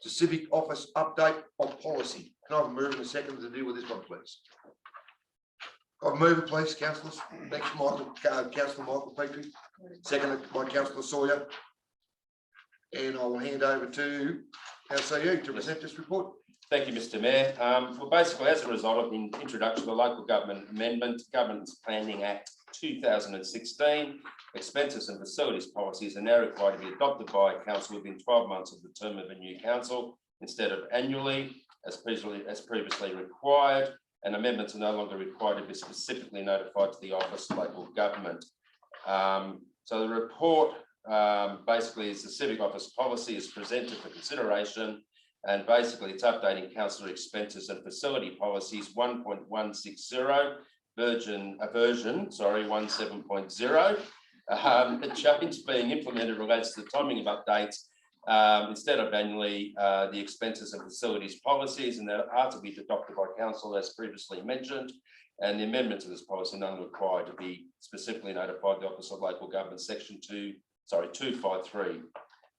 the civic office update of policy. Can I have a move in a second to deal with this one, please? I'll move it, please, councillors. Thanks, Michael, Councillor Michael Petrie, seconded by Councillor Sawyer. And I'll hand over to our CE to present this report. Thank you, Mr. Mayor. Well, basically, as a result of the introduction of the Local Government Amendment, Governance Planning Act 2016, expenses and facilities policies are now required to be adopted by council within 12 months of the term of a new council instead of annually, as previously required, and amendments are no longer required to be specifically notified to the Office of Local Government. So the report basically is the civic office policy is presented for consideration And basically it's updating councillor expenses and facility policies 1.160 version 17.0. The change being implemented relates to the timing of updates instead of annually the expenses and facilities policies, and that are to be adopted by council as previously mentioned. And the amendment to this policy none required to be specifically notified the Office of Local Government section 253.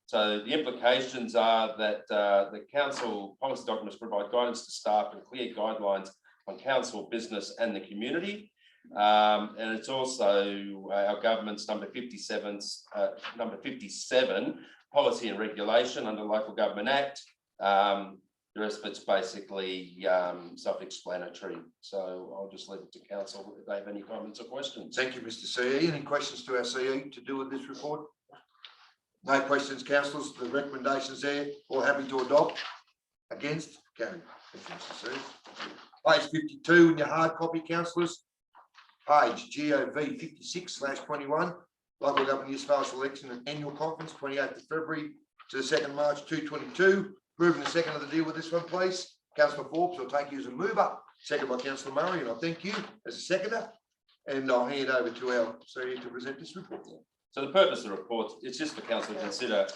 So the implications are that the council policy documents provide guidance to staff and clear guidelines on council business and the community. And it's also our government's number 57 policy and regulation under Local Government Act. The rest of it's basically self-explanatory. So I'll just leave it to council if they have any comments or questions. Thank you, Mr. CE. Any questions to our CE to do with this report? No questions, councillors. The recommendations there. All happy to adopt? Against? Carried. Thank you, Mr. CE. Page 52 in your hard copy, councillors. Page GOV 56/21. Local Government New South Wales Election and Annual Conference, 28th of February to the 2nd of March 2022. Moving the second of the deal with this one, please. Councillor Forbes, I'll take you as a mover. Second by Councillor Murray, and I thank you as a seconder. And I'll hand over to our CE to present this report. So the purpose of the report is just for council to consider.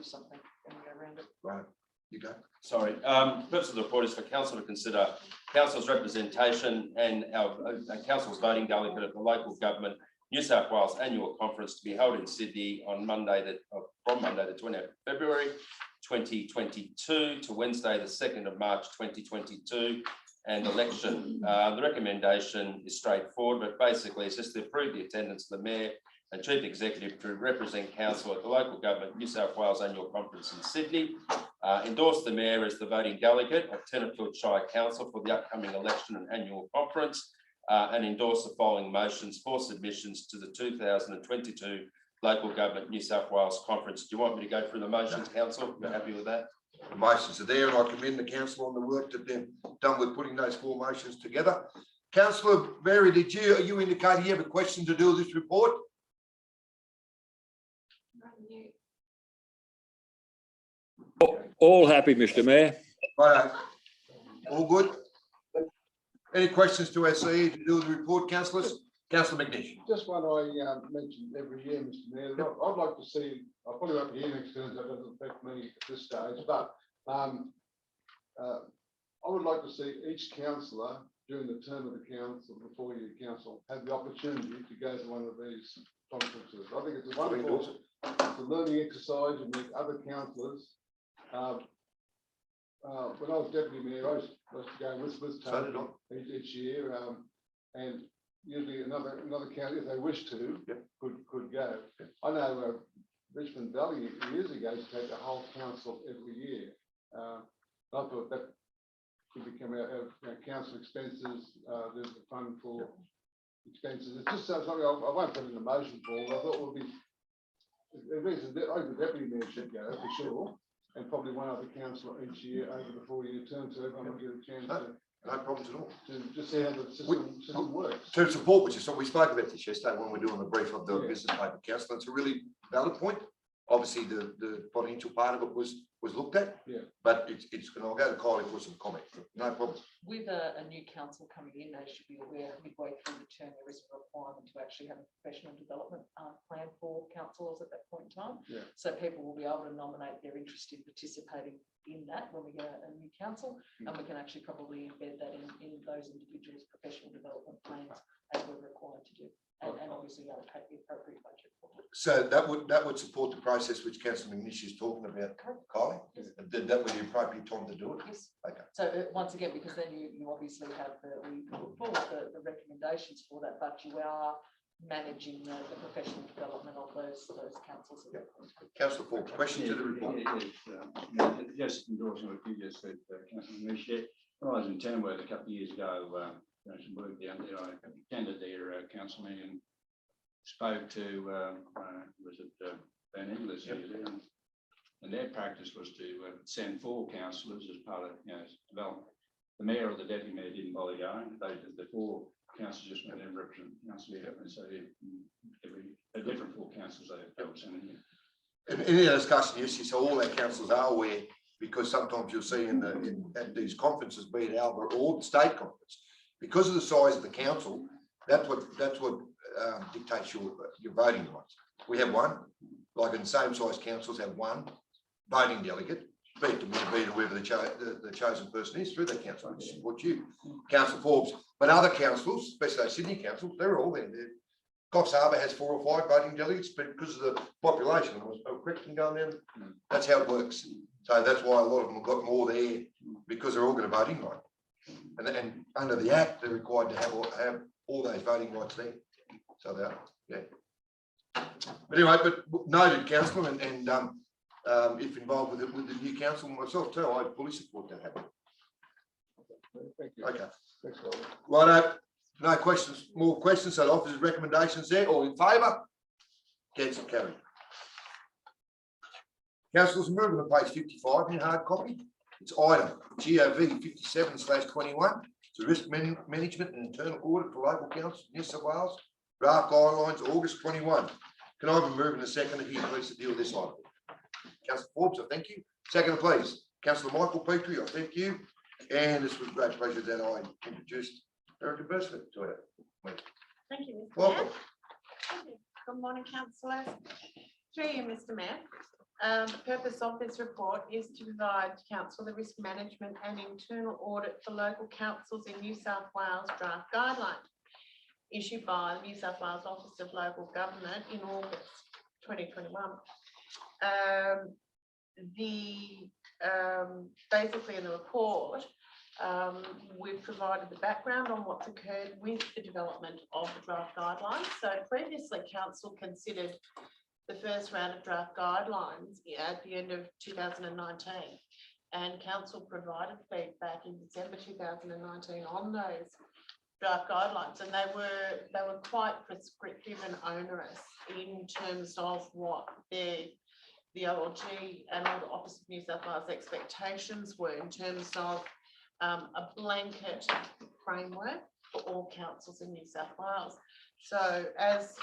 Something. Can we go around it? Right, you go. Sorry, purpose of the report is for council to consider council's representation and our council's voting delegate at the Local Government New South Wales Annual Conference to be held in Sydney on Monday, from Monday the 20th of February 2022 to Wednesday the 2nd of March 2022, and election. The recommendation is straightforward, but basically it's just to approve the attendance of the Mayor and Chief Executive to represent council at the Local Government New South Wales Annual Conference in Sydney, endorse the Mayor as the voting delegate of Tenterfield Shire Council for the upcoming election and annual conference, and endorse the following motions for submissions to the 2022 Local Government New South Wales Conference. Do you want me to go through the motions, council? You're happy with that? The motions are there, and I commend the council on the work that they've done with putting those four motions together. Councillor Berry, are you indicating you have a question to do with this report? All happy, Mr. Mayor. Right. All good? Any questions to our CE to do with the report, councillors? Councillor McNish. Just one I mention every year, Mr. Mayor. I'd like to see, I'll probably won't be here next term, so it doesn't affect me at this stage, but I would like to see each councillor during the term of the council, the four-year council, have the opportunity to go to one of these conferences. I think it's a wonderful learning exercise and meet other councillors. When I was deputy mayor, I used to go with Tony each year, and usually another county, if they wish to, could go. I know Richmond Valley years ago used to take the whole council every year. I thought that could become our council expenses. There's a fund for expenses. It's just something I won't put in a motion for. I thought it would be at least the deputy mayor should go for sure, and probably one other councillor each year over the four-year term, so everyone will get a chance to. No problems at all. To just see how the system works. To support, which is what we spoke about this yesterday when we're doing the brief of the business paper, councillor. It's a really valid point. Obviously, the financial part of it was looked at. Yeah. But it's and I'll go to Kylie for some comment. No problem. With a new council coming in, they should be aware midway through the term there is a requirement to actually have a professional development plan for councillors at that point in time. Yeah. So people will be able to nominate their interest in participating in that when we get a new council, and we can actually probably embed that in those individuals' professional development plans as we're required to do, and obviously allocate the appropriate budget for it. So that would support the process which Councillor McNish is talking about, Kylie. Yes. That would be the appropriate time to do it. Yes. Okay. So once again, because then you obviously have we put forward the recommendations for that, but you are managing the professional development of those councils. Yep. Councillor Forbes, question to the report. Just endorsing what you just said, Councillor McNish. When I was in Tamworth a couple of years ago, doing some work down there, I attended their council meeting and spoke to was it Van Inglis, and their practice was to send four councillors as part of development. The mayor or the deputy mayor didn't bother going. They did the four councillors just went and represent council, and so every different four councillors they were sending in. in our discussion, yes, so all our councillors are aware, because sometimes you'll see at these conferences, be it Albert or the state conference, because of the size of the council, that's what dictates your voting rights. We have one, like in the same size councils have one voting delegate, be it whoever the chosen person is through the council, which support you, Council Forbes. But other councils, especially those Sydney councils, they're all there. Coffs Harbour has 4 or 5 voting delegates, but because of the population, I was correct in going down. That's how it works. So that's why a lot of them have got more there, because they're all going to voting right. And under the Act, they're required to have all those voting rights there. So they are, yeah. But anyway, but noted, councillor, and if involved with the new council, myself too, I fully support that happening. Thank you. Okay. Thanks, Robert. Righto. No questions, more questions. So officers' recommendations there. All in favour? Against, carried. Councillors, moving to page 55 in your hard copy. It's item GOV 57/21. It's a risk management and internal audit for local council, New South Wales. Draft guidelines, August 21. Can I have a move in a second here, please, to deal with this item? Councillor Forbes, I thank you. Second, please. Councillor Michael Petrie, I thank you. And it's with great pleasure that I introduced Erica Bursford to it. Thank you, Mr. Welcome. Mayor. Thank you. Good morning, councillors. Through you, Mr. Mayor. The purpose of this report is to provide council the risk management and internal audit for local councils in New South Wales draft guideline issued by the New South Wales Office of Local Government in August 2021. Basically in the report, we've provided the background on what's occurred with the development of the draft guidelines. So previously, council considered the first round of draft guidelines at the end of 2019, and council provided feedback in December 2019 on those draft guidelines, and they were quite prescriptive and onerous in terms of what the OLG and all the Office of New South Wales expectations were in terms of a blanket framework for all councils in New South Wales. So as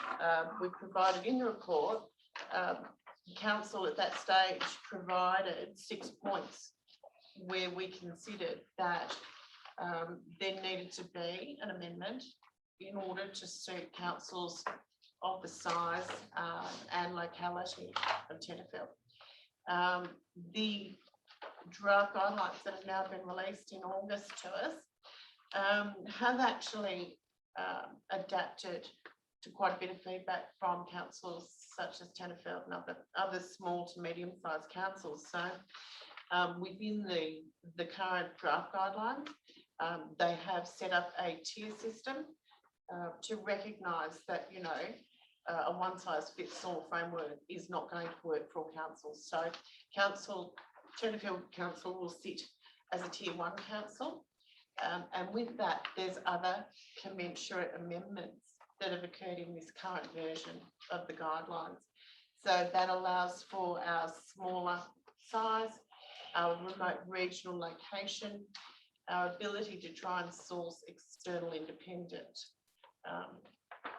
we provided in the report, council at that stage provided 6 points where we considered that there needed to be an amendment in order to suit councils of the size and locality of Tenterfield. The draft guidelines that have now been released in August to us have actually adapted to quite a bit of feedback from councils such as Tenterfield and other small to medium-sized councils. So within the current draft guidelines, they have set up a tier system to recognise that, you know, a one-size-fits-all framework is not going to work for all councils. So Tenterfield Council will sit as a tier 1 council. And with that, there's other commensurate amendments that have occurred in this current version of the guidelines. So that allows for our smaller size, our remote regional location, our ability to try and source external independent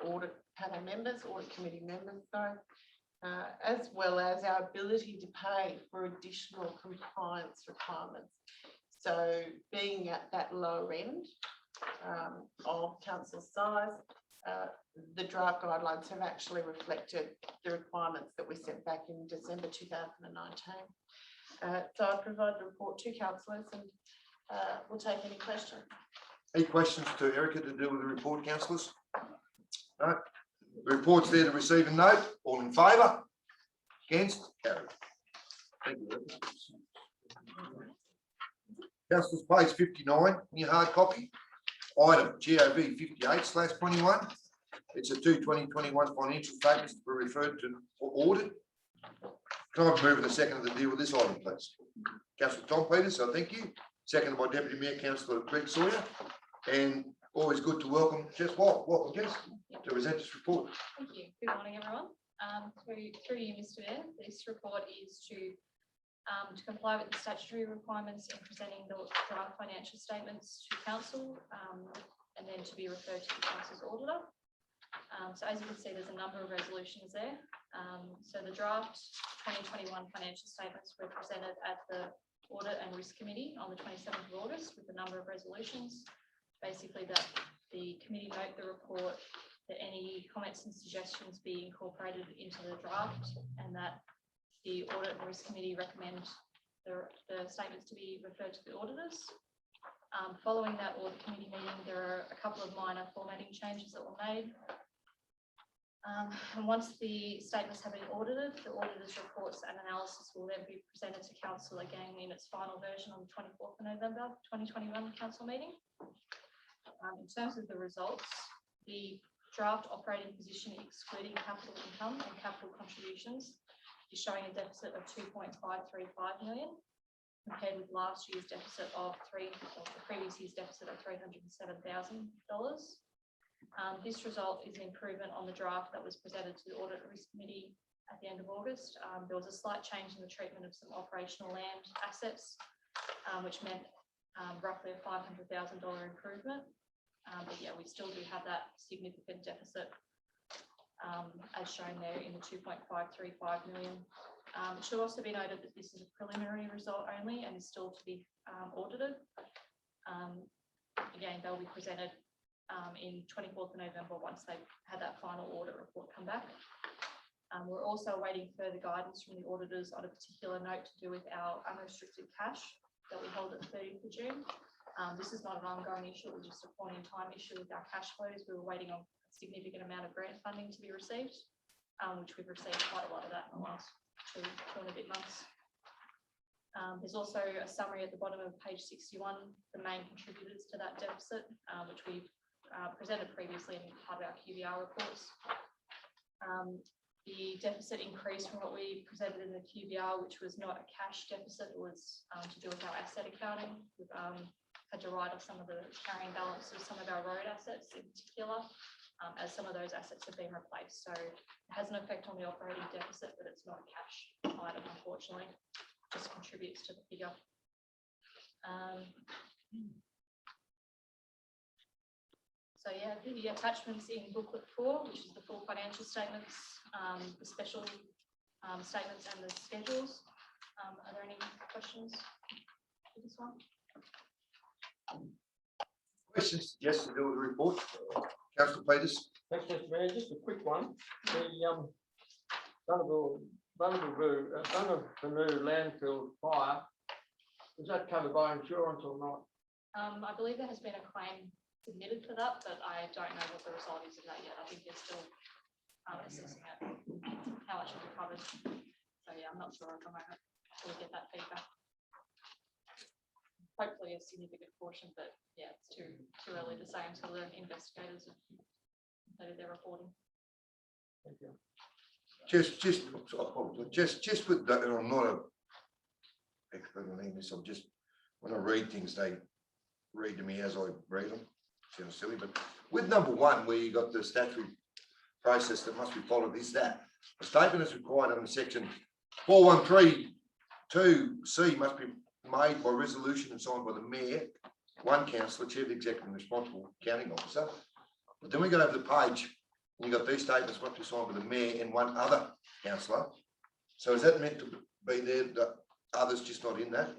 audit panel members, audit committee members, as well as our ability to pay for additional compliance requirements. So being at that lower end of council size, the draft guidelines have actually reflected the requirements that we sent back in December 2019. So I provide the report to councillors, and we'll take any questions. Any questions to Erica to deal with the report, councillors? No. The report's there to receive and note. All in favour? Against? Carried. Thank you, Erica. Councillors, page 59 in your hard copy. Item GOV 58/21. It's a 2021 financial statements to be referred to for audit. Can I move in a second to deal with this item, please? Councillor Tom Peters, so thank you. Seconded by Deputy Mayor Councillor Greg Sawyer. And always good to welcome Jess White. Welcome, Jess, to present this report. Thank you. Good morning, everyone. Through you, Mr. Mayor, this report is to comply with the statutory requirements in presenting the draft financial statements to council, and then to be referred to the council's auditor. So as you can see, there's a number of resolutions there. So the draft 2021 financial statements were presented at the Audit and Risk Committee on the 27th of August with a number of resolutions. Basically that the committee note the report, that any comments and suggestions be incorporated into the draft, and that the Audit and Risk Committee recommend the statements to be referred to the auditors. Following that audit committee meeting, there are a couple of minor formatting changes that were made. And once the statements have been audited, the auditor's reports and analysis will then be presented to council again in its final version on the 24th of November 2021 council meeting. In terms of the results, the draft operating position excluding capital income and capital contributions is showing a deficit of 2.535 million compared with last year's deficit of the previous year's deficit of $307,000. This result is an improvement on the draft that was presented to the Audit and Risk Committee at the end of August. There was a slight change in the treatment of some operational land assets, which meant roughly a $500,000 improvement. But yeah, we still do have that significant deficit as shown there in the 2.535 million. It should also be noted that this is a preliminary result only and is still to be audited. Again, they'll be presented in 24th of November once they've had that final audit report come back. We're also awaiting further guidance from the auditors on a particular note to do with our unrestricted cash that we hold at 30th of June. This is not an ongoing issue, it was just a point in time issue with our cash flows. We were waiting on a significant amount of grant funding to be received, which we've received quite a lot of that in the last two and a bit months. There's also a summary at the bottom of page 61, the main contributors to that deficit, which we've presented previously in part of our QBR reports. The deficit increased from what we presented in the QBR, which was not a cash deficit, it was to do with our asset accounting. We've had to write off some of the carrying balance of some of our road assets in particular, as some of those assets have been replaced. So it has an effect on the operating deficit, but it's not a cash item, unfortunately. It just contributes to the figure. So yeah, the attachments in booklet 4, which is the full financial statements, the special statements and the schedules. Are there any questions for this one? Questions? Yes, to do with the report. Councillor Peters. Thanks, Mr. Mayor. Just a quick one. The Bundaberg landfill fire, is that covered by insurance or not? I believe there has been a claim submitted for that, but I don't know what the result is of that yet. I think they're still assessing it, how much will be covered. So yeah, I'm not sure at the moment until we get that feedback. Hopefully a significant portion, but yeah, it's too early to say until the investigators have completed their reporting. Thank you. Just with that, and I'm not an expert on English, I'm just, when I read things, they read to me as I read them. Sounds silly, but with number 1, where you got the statutory process that must be followed, is that a statement is required under section 4132C must be made by resolution and signed by the mayor, one councillor, chair of the executive and responsible accounting officer. But then we go over the page and you got these statements must be signed by the mayor and one other councillor. So is that meant to be there, the others just not in that?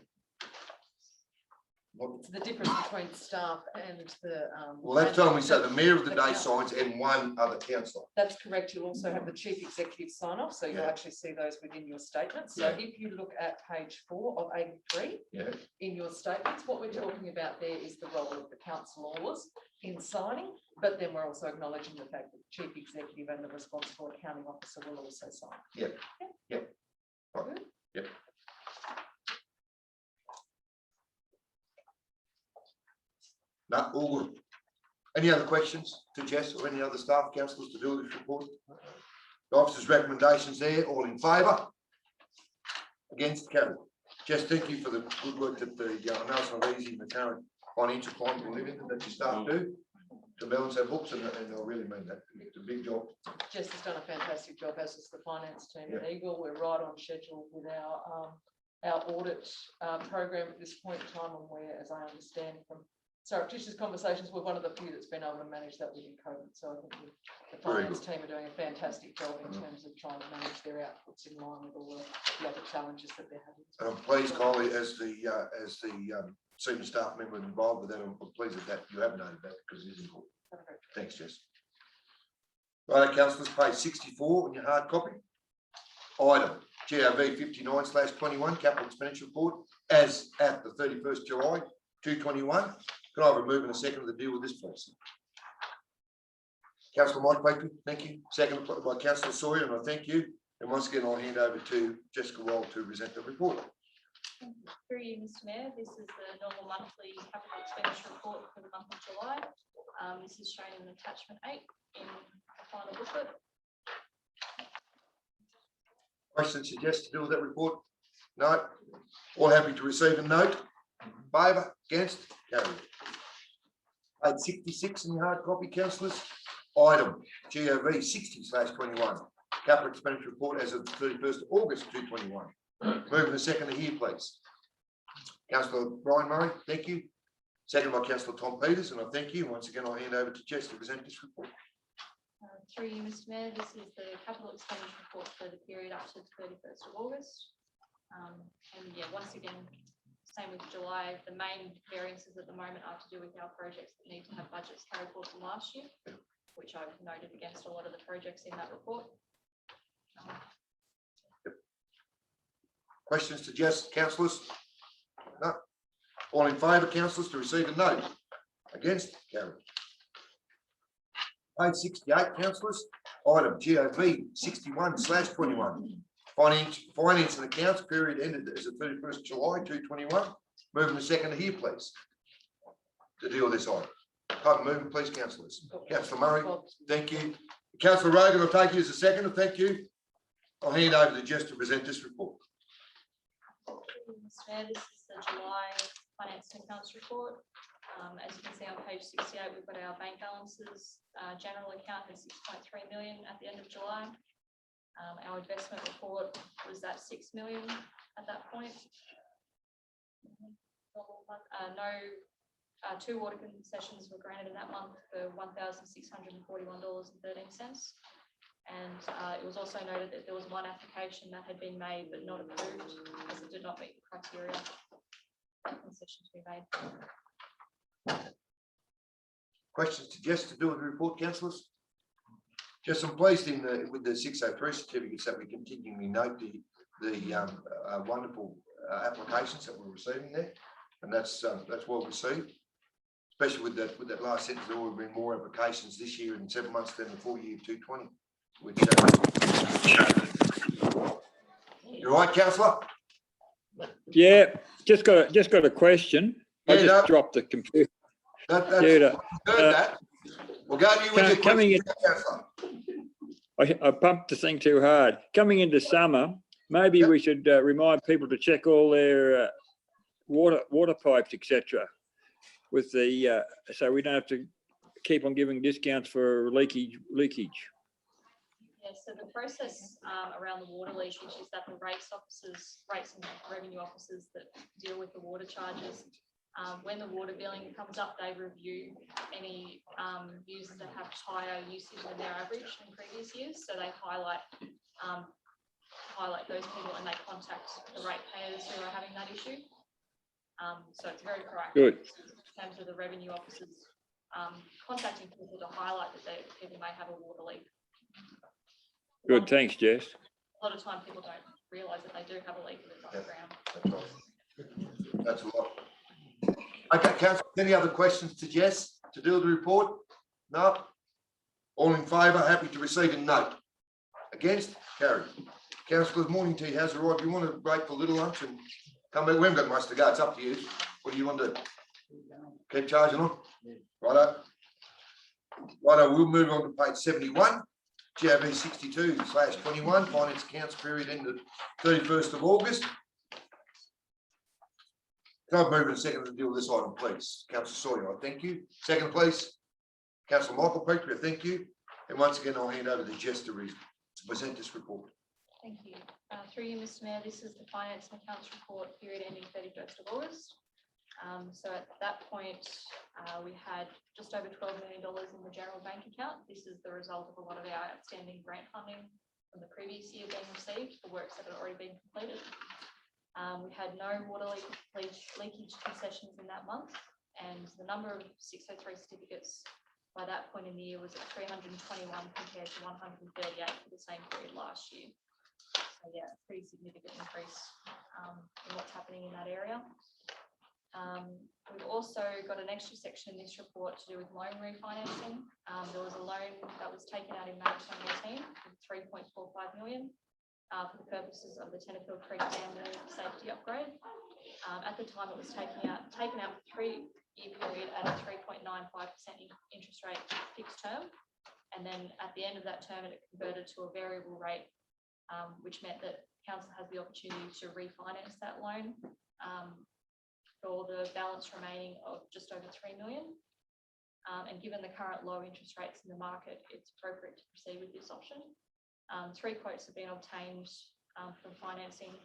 It's the difference between staff and the. Well, that's telling me so the mayor of the day signs and one other councillor. That's correct. You'll also have the chief executive sign off, so you'll actually see those within your statements. So if you look at page 4 of 83 in your statements, what we're talking about there is the role of the councillors in signing, but then we're also acknowledging the fact that the chief executive and the responsible accounting officer will also sign. Yep. Right. Yep. No, all good. Any other questions to Jess or any other staff councillors to do with this report? The officer's recommendations there, all in favour? Against? Carried. Jess, thank you for the good work that the, I know it's not easy in the current financial climate we live in, that your staff do to balance our books, and I really mean that. It's a big job. Jess has done a fantastic job, as has the finance team at Eagle. We're right on schedule with our audit program at this point in time, and we're, as I understand from surreptitious conversations. We're one of the few that's been able to manage that within COVID. So I think the Very finance team are doing a fantastic job in terms of trying to manage their outputs in line with all the other challenges that they're having. And I'm pleased, Kylie, as the senior staff member involved with that, I'm pleased that you have noted that because it is important. Thanks, Jess. Right, councillors, page 64 in your hard copy. Item GOV 59/21 capital expenditure report as at the 31st July 2021. Can I have a move and a second to deal with this, please? Councillor Mike Baker, thank you. Second by Councillor Sawyer, and I thank you. And once again, I'll hand over to Jessica Wall to present the report. Through you, Mr. Mayor, this is the normal monthly capital expenditure report for the month of July. This is shown in attachment 8 in the final booklet. Questions, suggested to deal with that report? No. All happy to receive and note? Favour, against, carried. Page 66 in your hard copy, councillors. Item GOV 60/21 capital expenditure report as of the 31st of August 2021. Moving the second to here, please. Councillor Brian Murray, thank you. Second by Councillor Tom Peters, and I thank you. Once again, I'll hand over to Jess to present this report. Through you, Mr. Mayor, this is the capital expenditure report for the period up to the 31st of August. And yeah, once again, same with July, the main variances at the moment are to do with our projects that need to have budgets carried forward from last year, which I've noted against a lot of the projects in that report. Questions to Jess, councillors? No. All in favour, councillors, to receive and note? Against? Carried. Page 68, councillors. Item GOV 61/21. Finance and accounts period ended as of 31st July 2021. Moving the second to here, please. To deal with this item. Moving, please, councillors. Councillor Murray, thank you. Councillor Rogan, I'll take you as a second, and thank you. I'll hand over to Jess to present this report. Mr. Mayor, this is the July finance and accounts report. As you can see on page 68, we've got our bank balances. General account is 6.3 million at the end of July. Our investment report was at 6 million at that point. Two water concessions were granted in that month for $1,641.13. And it was also noted that there was one application that had been made but not approved as it did not meet the criteria for that concession to be made. Questions to Jess to do with the report, councillors? Jess, I'm pleased with the 603 certificates that we continually note the wonderful applications that we're receiving there, and that's well received. Especially with that last sentence, there will have been more applications this year in 7 months than the full year of 2020. Which you're right, councillor. Yeah, just got a question. Yeah, I just dropped the computer. Heard that. We'll go to you with your question, councillor. I pumped the thing too hard. Coming into summer, maybe we should remind people to check all their water pipes, etc. With the so we don't have to keep on giving discounts for leakage. Yeah, so the process around the water leakage is that the rates and revenue officers that deal with the water charges, when the water billing comes up, they review any users that have higher usage than their average in previous years. So they highlight those people and they contact the ratepayers who are having that issue. So it's very proactive. Good. In terms of the revenue officers contacting people to highlight that people may have a water leak. Good, thanks, Jess. A lot of time people don't realise that they do have a leak if it's underground. That's a lot. Okay, councillor, any other questions to Jess to do with the report? No? All in favour, happy to receive and note? Against? Carried. Councillors, morning tea has arrived. You want to break for a little lunch and come back? We haven't got much to go. It's up to you. What do you want to do? Keep charging on? Righto. Righto, we'll move on to page 71. GOV 62/21 finance accounts period ended 31st of August. Can I move in a second to deal with this item, please? Councillor Sawyer, I thank you. Second, please. Councillor Michael Petrie, thank you. And once again, I'll hand over to Jess to present this report. Thank you. Through you, Mr. Mayor, this is the finance and accounts report period ending 31st of August. So at that point, we had just over $12 million in the general bank account. This is the result of a lot of our outstanding grant funding from the previous year being received for works that had already been completed. We had no water leakage concessions in that month, and the number of 603 certificates by that point in the year was at 321 compared to 138 for the same period last year. So yeah, a pretty significant increase in what's happening in that area. We've also got an extra section in this report to do with loan refinancing. There was a loan that was taken out in May 2018 for 3.45 million for the purposes of the Tenterfield Creek Dam safety upgrade. At the time, it was taken out for 3-year period at a 3.95% interest rate fixed term. And then at the end of that term, it converted to a variable rate, which meant that council has the opportunity to refinance that loan for the balance remaining of just over 3 million. And given the current low interest rates in the market, it's appropriate to proceed with this option. 3 quotes have been obtained from financing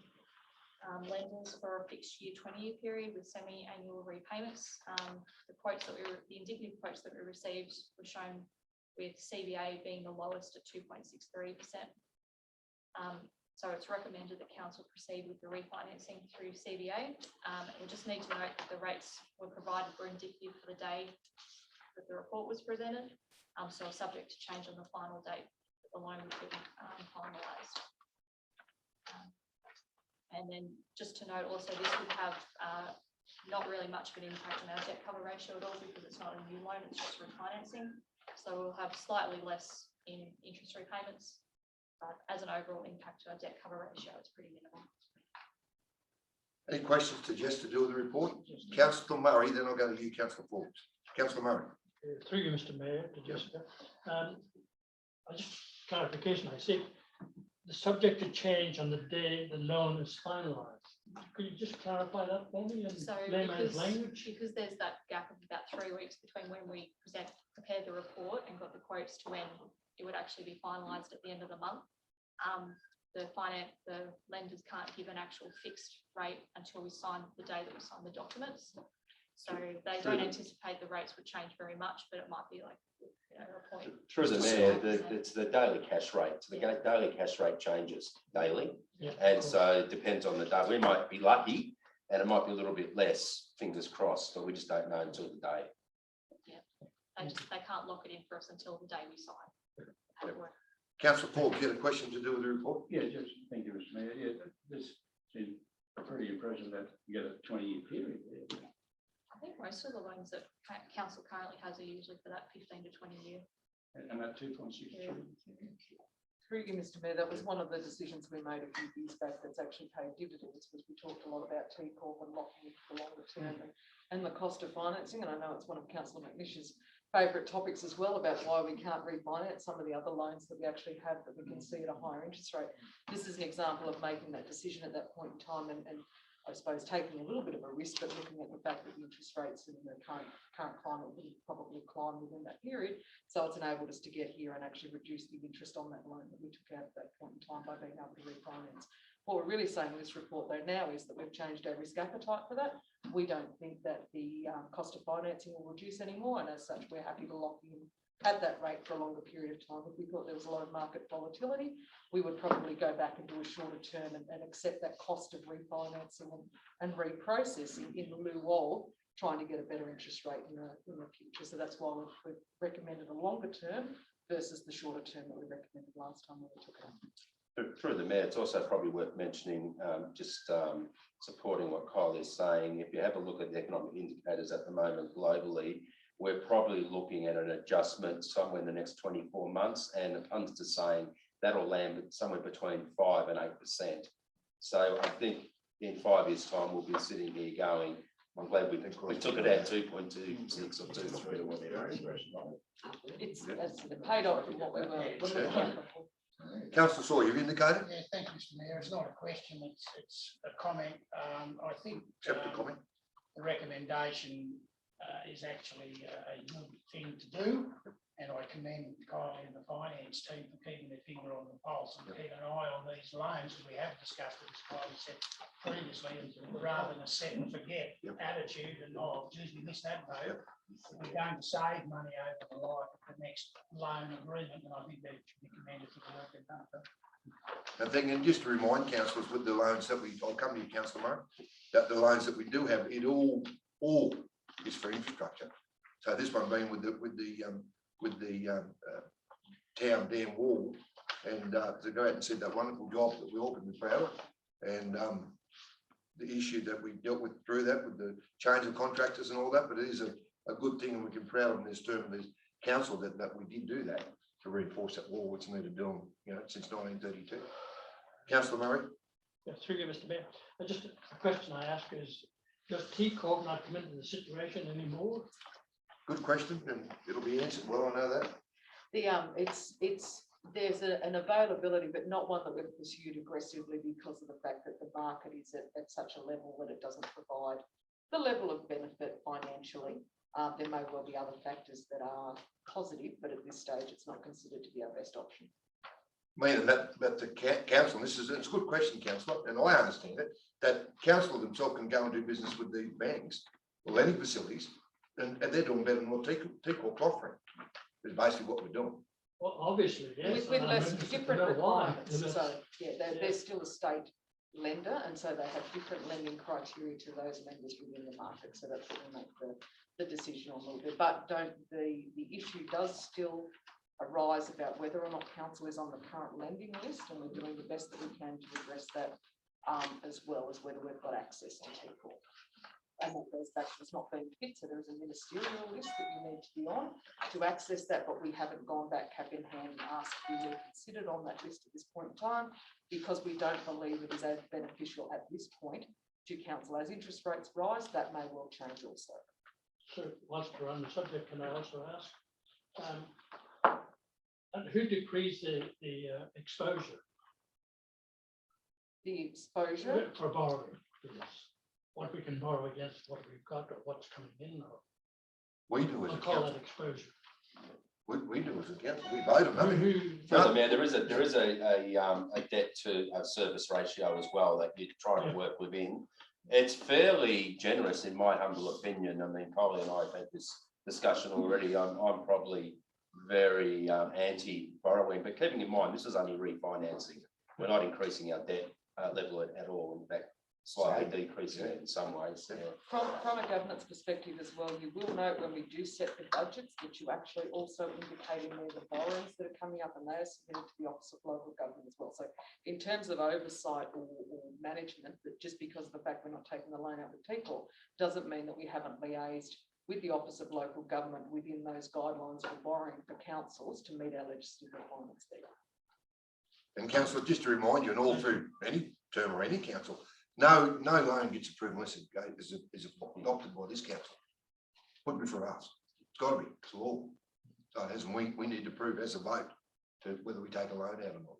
lenders for a fixed year 20-year period with semi-annual repayments. The indicative quotes that we received were shown with CBA being the lowest at 2.63%. So it's recommended that council proceed with the refinancing through CBA. We just need to note that the rates were provided were indicative for the day that the report was presented. So subject to change on the final date that the loan would be finalised. And then just to note also, this would have not really much of an impact on our debt cover ratio at all because it's not a new loan, it's just refinancing. So we'll have slightly less in interest repayments. But as an overall impact to our debt cover ratio, it's pretty minimal. Any questions to Jess to do with the report? Councillor Murray, then I'll go to you, Councillor Forbes. Councillor Murray. Through you, Mr. Mayor, to Jessica. I just clarification. I see the subject to change on the day the loan is finalised. Could you just clarify that for me in layman's language? Because there's that gap of about 3 weeks between when we prepared the report and got the quotes to when it would actually be finalised at the end of the month. The lenders can't give an actual fixed rate until we sign the day that we sign the documents. So they don't anticipate the rates would change very much, but it might be like, a point. Through the mayor, it's the daily cash rate. So the daily cash rate changes daily. Yeah, and so it depends on the day. We might be lucky and it might be a little bit less, fingers crossed, but we just don't know until the day. Yeah, they can't lock it in for us until the day we sign. Councillor Forbes, you had a question to do with the report? Yeah, just thank you, Mr. Mayor. Yeah, this seems pretty impressive that you get a 20-year period there. I think most of the loans that council currently has are usually for that 15 to 20 year. And that 2.63. Yeah. Through you, Mr. Mayor, that was one of the decisions we made a few years back that's actually paid dividends, because we talked a lot about TCORP and locking it for longer term and the cost of financing. And I know it's one of Councillor McNish's favourite topics as well, about why we can't refinance some of the other loans that we actually have that we can see at a higher interest rate. This is an example of making that decision at that point in time and I suppose taking a little bit of a risk, but looking at the fact that the interest rates in the current climate will probably climb within that period. So it's enabled us to get here and actually reduce the interest on that loan that we took out at that point in time by being able to refinance. What we're really saying in this report though now is that we've changed our risk appetite for that. We don't think that the cost of financing will reduce anymore, and as such we're happy to lock in at that rate for a longer period of time. If we thought there was a lot of market volatility, we would probably go back and do a shorter term and accept that cost of refinancing and reprocessing in lieu of trying to get a better interest rate in the future. So that's why we've recommended a longer term versus the shorter term that we recommended last time when we took it up. Through the mayor, it's also probably worth mentioning, supporting what Kyle is saying. If you have a look at the economic indicators at the moment globally, we're probably looking at an adjustment somewhere in the next 24 months, and the pundits are saying that'll land somewhere between 5 and 8%. So I think in 5 years' time, we'll be sitting here going, I'm glad we took it out 2.26 or 2.3 or whatever. It's paid off from what we were looking at before. Councillor Sawyer, you've indicated? Yeah, thank you, Mr. Mayor. It's not a question, it's a comment. I think Accept the comment. the recommendation is actually a good thing to do, And I commend Kylie and the finance team for keeping their finger on the pulse and keeping an eye on these loans, as we have discussed, as Kylie said previously, and rather than a set and forget attitude and, oh, geez, we missed that vote. We're going to save money over the life of the next loan agreement, and I think that should be commended for the work they've done. I think, and just to remind councillors with the loans that I'll come to you, Councillor Murray, that the loans that we do have, it all is for infrastructure. So this one being with the town dam wall, and to go out and said that wonderful job that we all can be proud of, and the issue that we dealt with through that with the change of contractors and all that, but it is a good thing, and we can be proud of in this term of this council that we did do that to reinforce that wall, which needed doing, since 1932. Councillor Murray. Yeah, through you, Mr. Mayor. Just a question I ask is, does T Corp not come into the situation anymore? Good question, and it'll be answered. Well, I know that. There's an availability, but not one that we've pursued aggressively because of the fact that the market is at such a level that it doesn't provide the level of benefit financially. There may well be other factors that are positive, but at this stage, it's not considered to be our best option. Meaning that the council, it's a good question, councillor, and I understand it, that council themselves can go and do business with the banks or lending facilities, and they're doing better than what T Corp's offering. Is basically what we're doing. Well, obviously, yes. With less different requirements. Why? So, yeah, they're still a state lender, and so they have different lending criteria to those lenders within the market. So that's what we make the decision on a little bit. But the issue does still arise about whether or not council is on the current lending list, and we're doing the best that we can to address that, as well as whether we've got access to T Corp. And that goes back to it's not being fit, so there is a ministerial list that you need to be on to access that, but we haven't gone back cap in hand and asked to be reconsidered on that list at this point in time, because we don't believe it is as beneficial at this point to council. As interest rates rise, that may well change also. So whilst we're on the subject, can I also ask, and who decrees the exposure? The exposure for borrowing, yes. What we can borrow against what we've got or what's coming in. Or we do as a call council. that exposure. We do as a council. We vote on nothing. Further, Mayor, there is a debt to service ratio as well that you're trying to work within. It's fairly generous in my humble opinion. I mean, Kylie and I have had this discussion already. I'm probably very anti-borrowing, but keeping in mind this is only refinancing. We're not increasing our debt level at all. In fact, slightly decreasing it in some ways. Yeah. From a governance perspective as well, you will note when we do set the budgets that you actually also indicate in there the borrowings that are coming up, and they are submitted to the Office of Local Government as well. So in terms of oversight or management, that just because of the fact we're not taking the loan out with T Corp doesn't mean that we haven't liaised with the Office of Local Government within those guidelines for borrowing for councils to meet our legislative requirements there. And councillor, just to remind you, and all through any term or any council, no loan gets approved unless it is adopted by this council. Wouldn't be for us. It's got to be. It's law. So it hasn't. We need to prove as a vote to whether we take a loan out or not.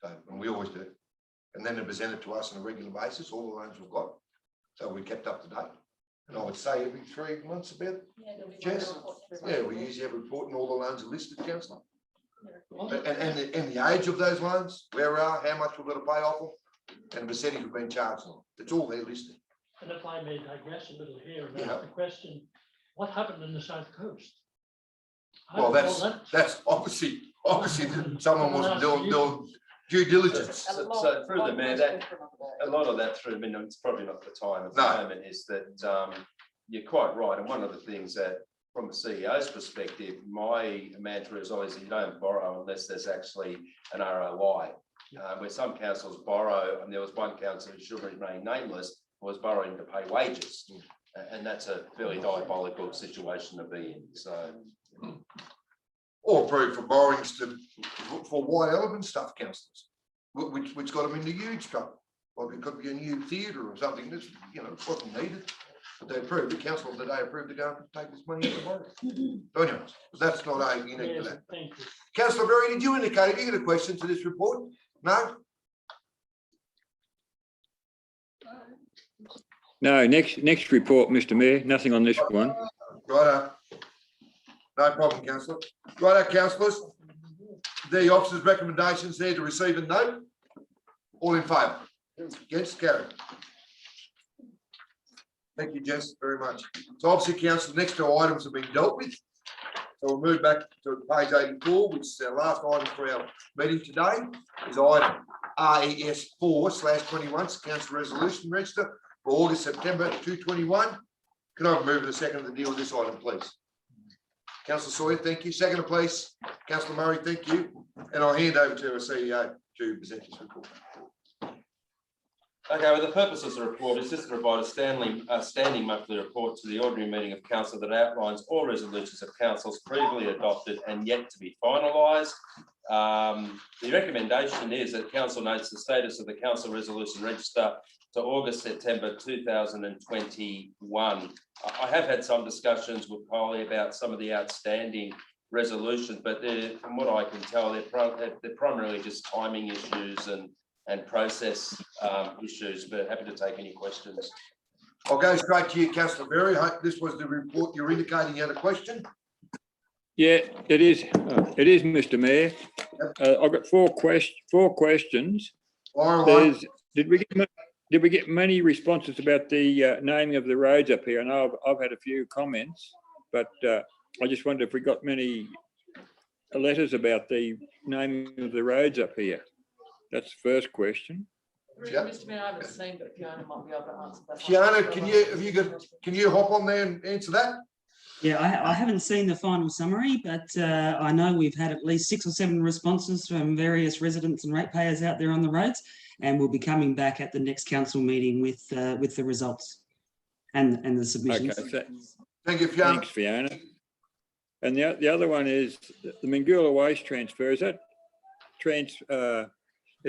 So, and we always do. And then they present it to us on a regular basis, all the loans we've got. So we kept up to date. And I would say every 3 months about. Jess? Yeah, we usually have a report and all the loans are listed, councillor. And the age of those loans, where we are, how much we've got to pay off them, and the percentage we've been charged on. It's all there listed. And if I may digress a little here and ask the question, what happened in the South Coast? Well, that's obviously someone wasn't doing due diligence. So through the Mayor, a lot of that through, I mean, it's probably not the time at the moment, is that you're quite right. And one of the things that, from a CEO's perspective, my mantra is always you don't borrow unless there's actually an ROI. Where some councils borrow, and there was one council who should remain nameless, was borrowing to pay wages. And that's a fairly diabolical situation to be in. So, or approved for borrowings for white elephant stuff, councillors, which got them into huge trouble. Like it could be a new theatre or something that's, wasn't needed. But they approved, the council today approved to go and take this money out of the borrow. So anyways, that's not unique to that. Councillor Berry, did you indicate, have you got a question to this report? No? No, next report, Mr. Mayor, nothing on this one. Right. No problem, councillor. Righto, councillors. The officer's recommendations there to receive and note. All in favour? Against? Carried. Thank you, Jess, very much. So obviously, council, the next two items have been dealt with. So we'll move back to page 84, which is our last item for our meeting today, is item RES 4/21, council resolution register for August, September 2021. Can I move to the second to deal with this item, please? Councillor Sawyer, thank you. Second, please. Councillor Murray, thank you. And I'll hand over to our CEO to present his report. Okay, well, the purpose of the report is just to provide a standing monthly report to the ordinary meeting of council that outlines all resolutions of councils previously adopted and yet to be finalised. The recommendation is that council notes the status of the council resolution register to August, September 2021. I have had some discussions with Polly about some of the outstanding resolutions, but from what I can tell, they're primarily just timing issues and process issues, but happy to take any questions. I'll go straight to you, Councillor Berry. I hope this was the report you're indicating you had a question. Yeah, it is. It is, Mr. Mayor. I've got four questions. Did we get many responses about the naming of the roads up here? I know I've had a few comments, but I just wondered if we got many letters about the naming of the roads up here. That's the first question. Yeah. Mr. Mayor, I haven't seen, but Fiona might be able to answer that. Fiona, can you hop on there and answer that? Yeah, I haven't seen the final summary, but I know we've had at least 6 or 7 responses from various residents and ratepayers out there on the roads, and we'll be coming back at the next council meeting with the results and the submissions. Okay, thank you, Fiona. Thanks, Fiona. And the other one is the Mingoola waste transfer. Is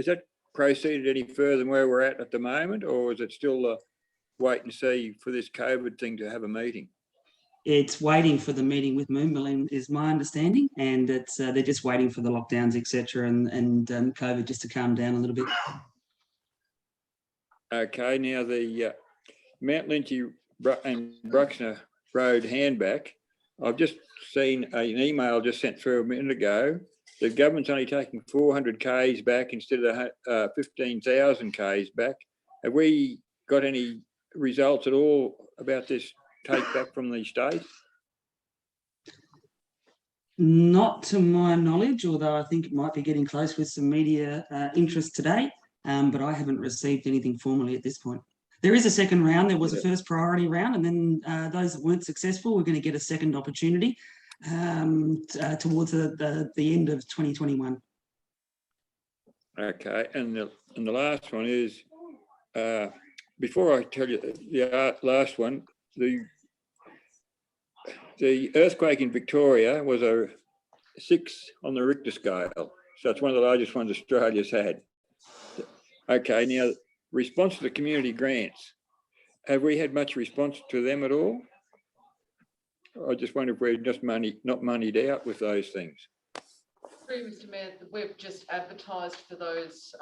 that proceeded any further than where we're at the moment, or is it still wait and see for this COVID thing to have a meeting? It's waiting for the meeting with Moonballoon, is my understanding, and it's they're just waiting for the lockdowns, etc., and COVID just to calm down a little bit. Okay, now the Mount Lynchy and Bruxner Road handback. I've just seen an email just sent through a minute ago. The government's only taking 400 Ks back instead of 15,000 Ks back. Have we got any results at all about this take back from the state? Not to my knowledge, although I think it might be getting close with some media interest today, but I haven't received anything formally at this point. There is a second round. There was a first priority round, and then those that weren't successful, we're going to get a second opportunity towards the end of 2021. Okay, and the last one is, before I tell you the last one, the earthquake in Victoria was a 6 on the Richter scale, so it's one of the largest ones Australia's had. Okay, now response to the community grants. Have we had much response to them at all? I just wonder if we're just not moneyed out with those things. Mr. Mayor, we've just advertised for those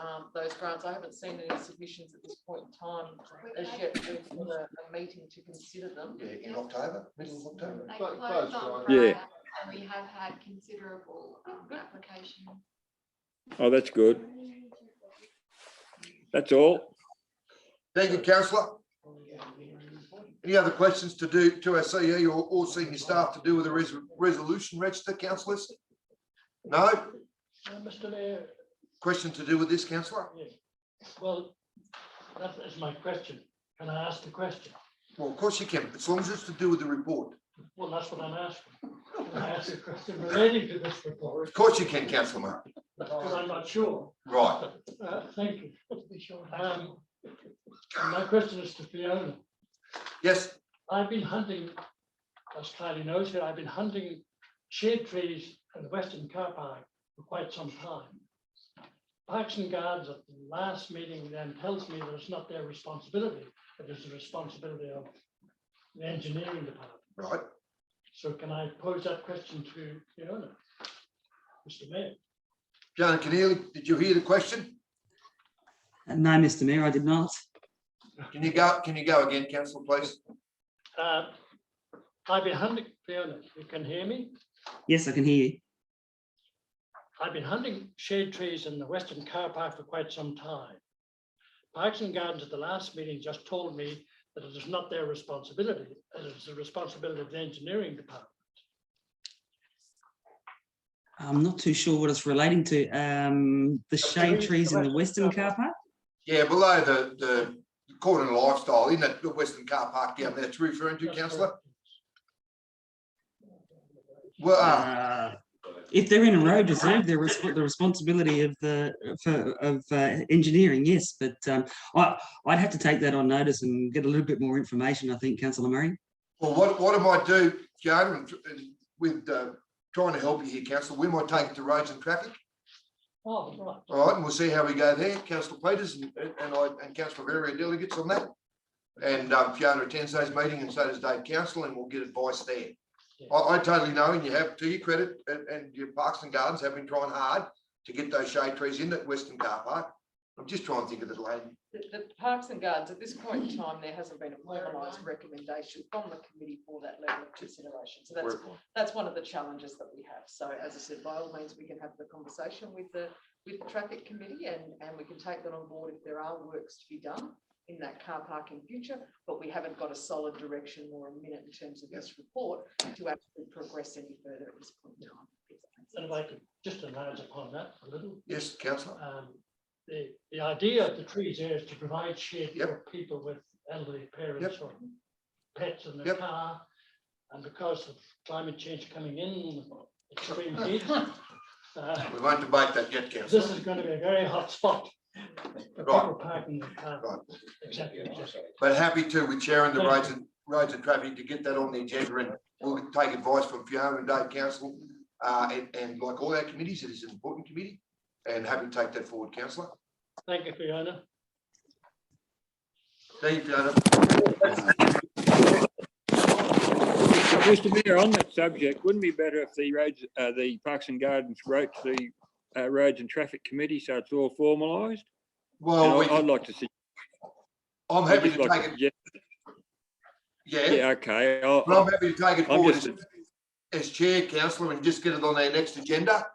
grants. I haven't seen any submissions at this point in time as yet for a meeting to consider them. Yeah, in October, middle of October. They closed on Yeah. Friday, and we have had considerable application. Oh, that's good. That's all. Thank you, councillor. Any other questions to our CE or senior staff to do with the resolution register, councillors? No? Mr. Mayor. Question to do with this, councillor? Yes. Well, that is my question. Can I ask the question? Well, of course you can, as long as it's to do with the report. Well, that's what I'm asking. Can I ask a question relating to this report? Of course you can, councillor Mark. Because I'm not sure. Right. Thank you. My question is to Fiona. Yes. I've been hunting, as Kylie knows here, I've been hunting shade trees in the Western Car Park for quite some time. Parks and Guards at the last meeting then tells me that it's not their responsibility, it is the responsibility of the engineering department. Right. So can I pose that question to Fiona, Mr. Mayor? Fiona Keneally, did you hear the question? No, Mr. Mayor, I did not. Can you go again, councillor, please? I've been hunting, Fiona, you can hear me? Yes, I can hear you. I've been hunting shade trees in the Western car park for quite some time. Parks and Gardens at the last meeting just told me that it is not their responsibility, it is the responsibility of the engineering department. I'm not too sure what it's relating to. The shade trees in the Western car park? Yeah, below the Corner Lifestyle, isn't it, the Western car park down there, it's referring to, That's councillor? correct. Well, If they're in a road reserve, they're the responsibility of engineering, yes. But I'd have to take that on notice and get a little bit more information, I think, Councillor Murray. well, what I might do, Joan, with trying to help you here, councillor, we might take it to roads and traffic. Oh, right. All right, and we'll see how we go there. Councillor Peters and Councillor Vera are delegates on that. And Fiona attends those meetings and so does Dave Council, and we'll get advice there. I totally know, and you have, to your credit, and your Parks and Gardens have been trying hard to get those shade trees in that Western car park. I'm just trying to think of the lady. The Parks and Gardens, at this point in time, there hasn't been a formalised recommendation from the committee for that level of consideration. So that's one of the challenges that we have. So as I said, by all means, we can have the conversation with the traffic committee and we can take that on board if there are works to be done in that car park in future, but we haven't got a solid direction or a minute in terms of this report to actually progress any further at this point in time. And if I could just enlarge upon that a little. Yes, councillor. The idea of the trees there is to provide shade for people with elderly parents or pets in their car. And because of climate change coming in, extreme heat. We won't debate that yet, councillor. This is going to be a very hot spot. For people parking their car. Exactly. But happy to with chairing the roads and traffic to get that on the agenda, and we'll take advice from Fiona and Dave Council. And like all our committees, it is an important committee, and happy to take that forward, councillor. Thank you, Fiona. Thank you, Fiona. Mr. Mayor, on that subject, wouldn't it be better if the Parks and Gardens wrote to the Roads and Traffic Committee so it's all formalised? Well, I'd like to see. I'm happy to take it. Yeah, okay. But I'm happy to take it forward as chair, councillor, and just get it on our next agenda.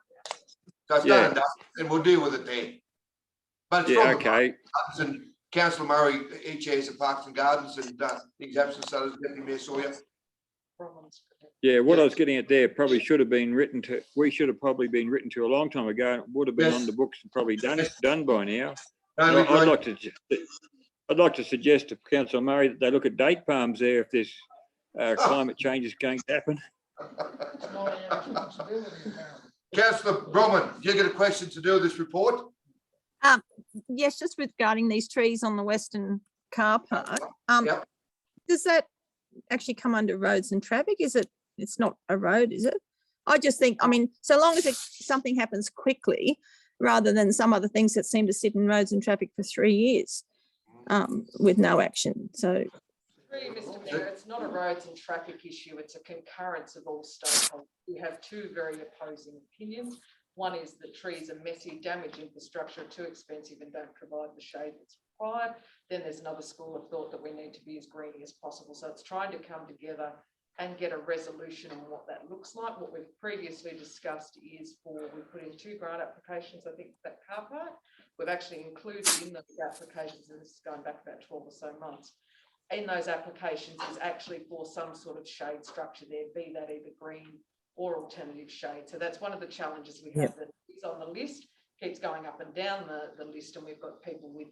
So it's done and done, and we'll deal with it there. But it's from okay. And Councillor Murray, he chairs the Parks and Gardens, and his absence, so does Deputy Mayor Sawyer. Yeah, what I was getting at there probably should have been written to. We should have probably been written to a long time ago. And it would have been on the books and probably done by now. I'd like to suggest to Councillor Murray that they look at date palms there if this climate change is going to happen. Councillor Bromman, do you get a question to do with this report? Yes, just regarding these trees on the Western car park. Does that actually come under roads and traffic? It's not a road, is it? I just think, I mean, so long as something happens quickly, rather than some other things that seem to sit in roads and traffic for 3 years with no action. So, Mr. Mayor, it's not a roads and traffic issue. It's a concurrence of all stakeholders. We have two very opposing opinions. One is that trees are messy, damage infrastructure, too expensive and don't provide the shade that's required. Then there's another school of thought that we need to be as green as possible. So it's trying to come together and get a resolution on what that looks like. What we've previously discussed is we put in 2 grant applications, I think, for that car park. We've actually included in those applications, and this is going back about 12 or so months, in those applications is actually for some sort of shade structure there, be that either green or alternative shade. So that's one of the challenges we have that is on the list, keeps going up and down the list, and we've got people with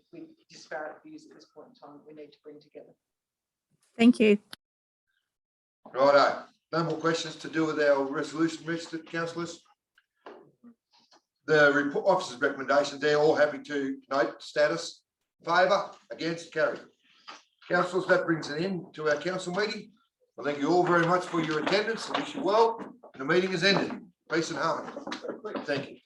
disparate views at this point in time that we need to bring together. thank you. Righto. No more questions to do with our resolution, Mr. Councillors. The report officer's recommendations, they're all happy to note status, favour, against, carried. Councillors, that brings an end to our council meeting. I thank you all very much for your attendance. I wish you well. And the meeting is ended. Peace and harmony. Thank you.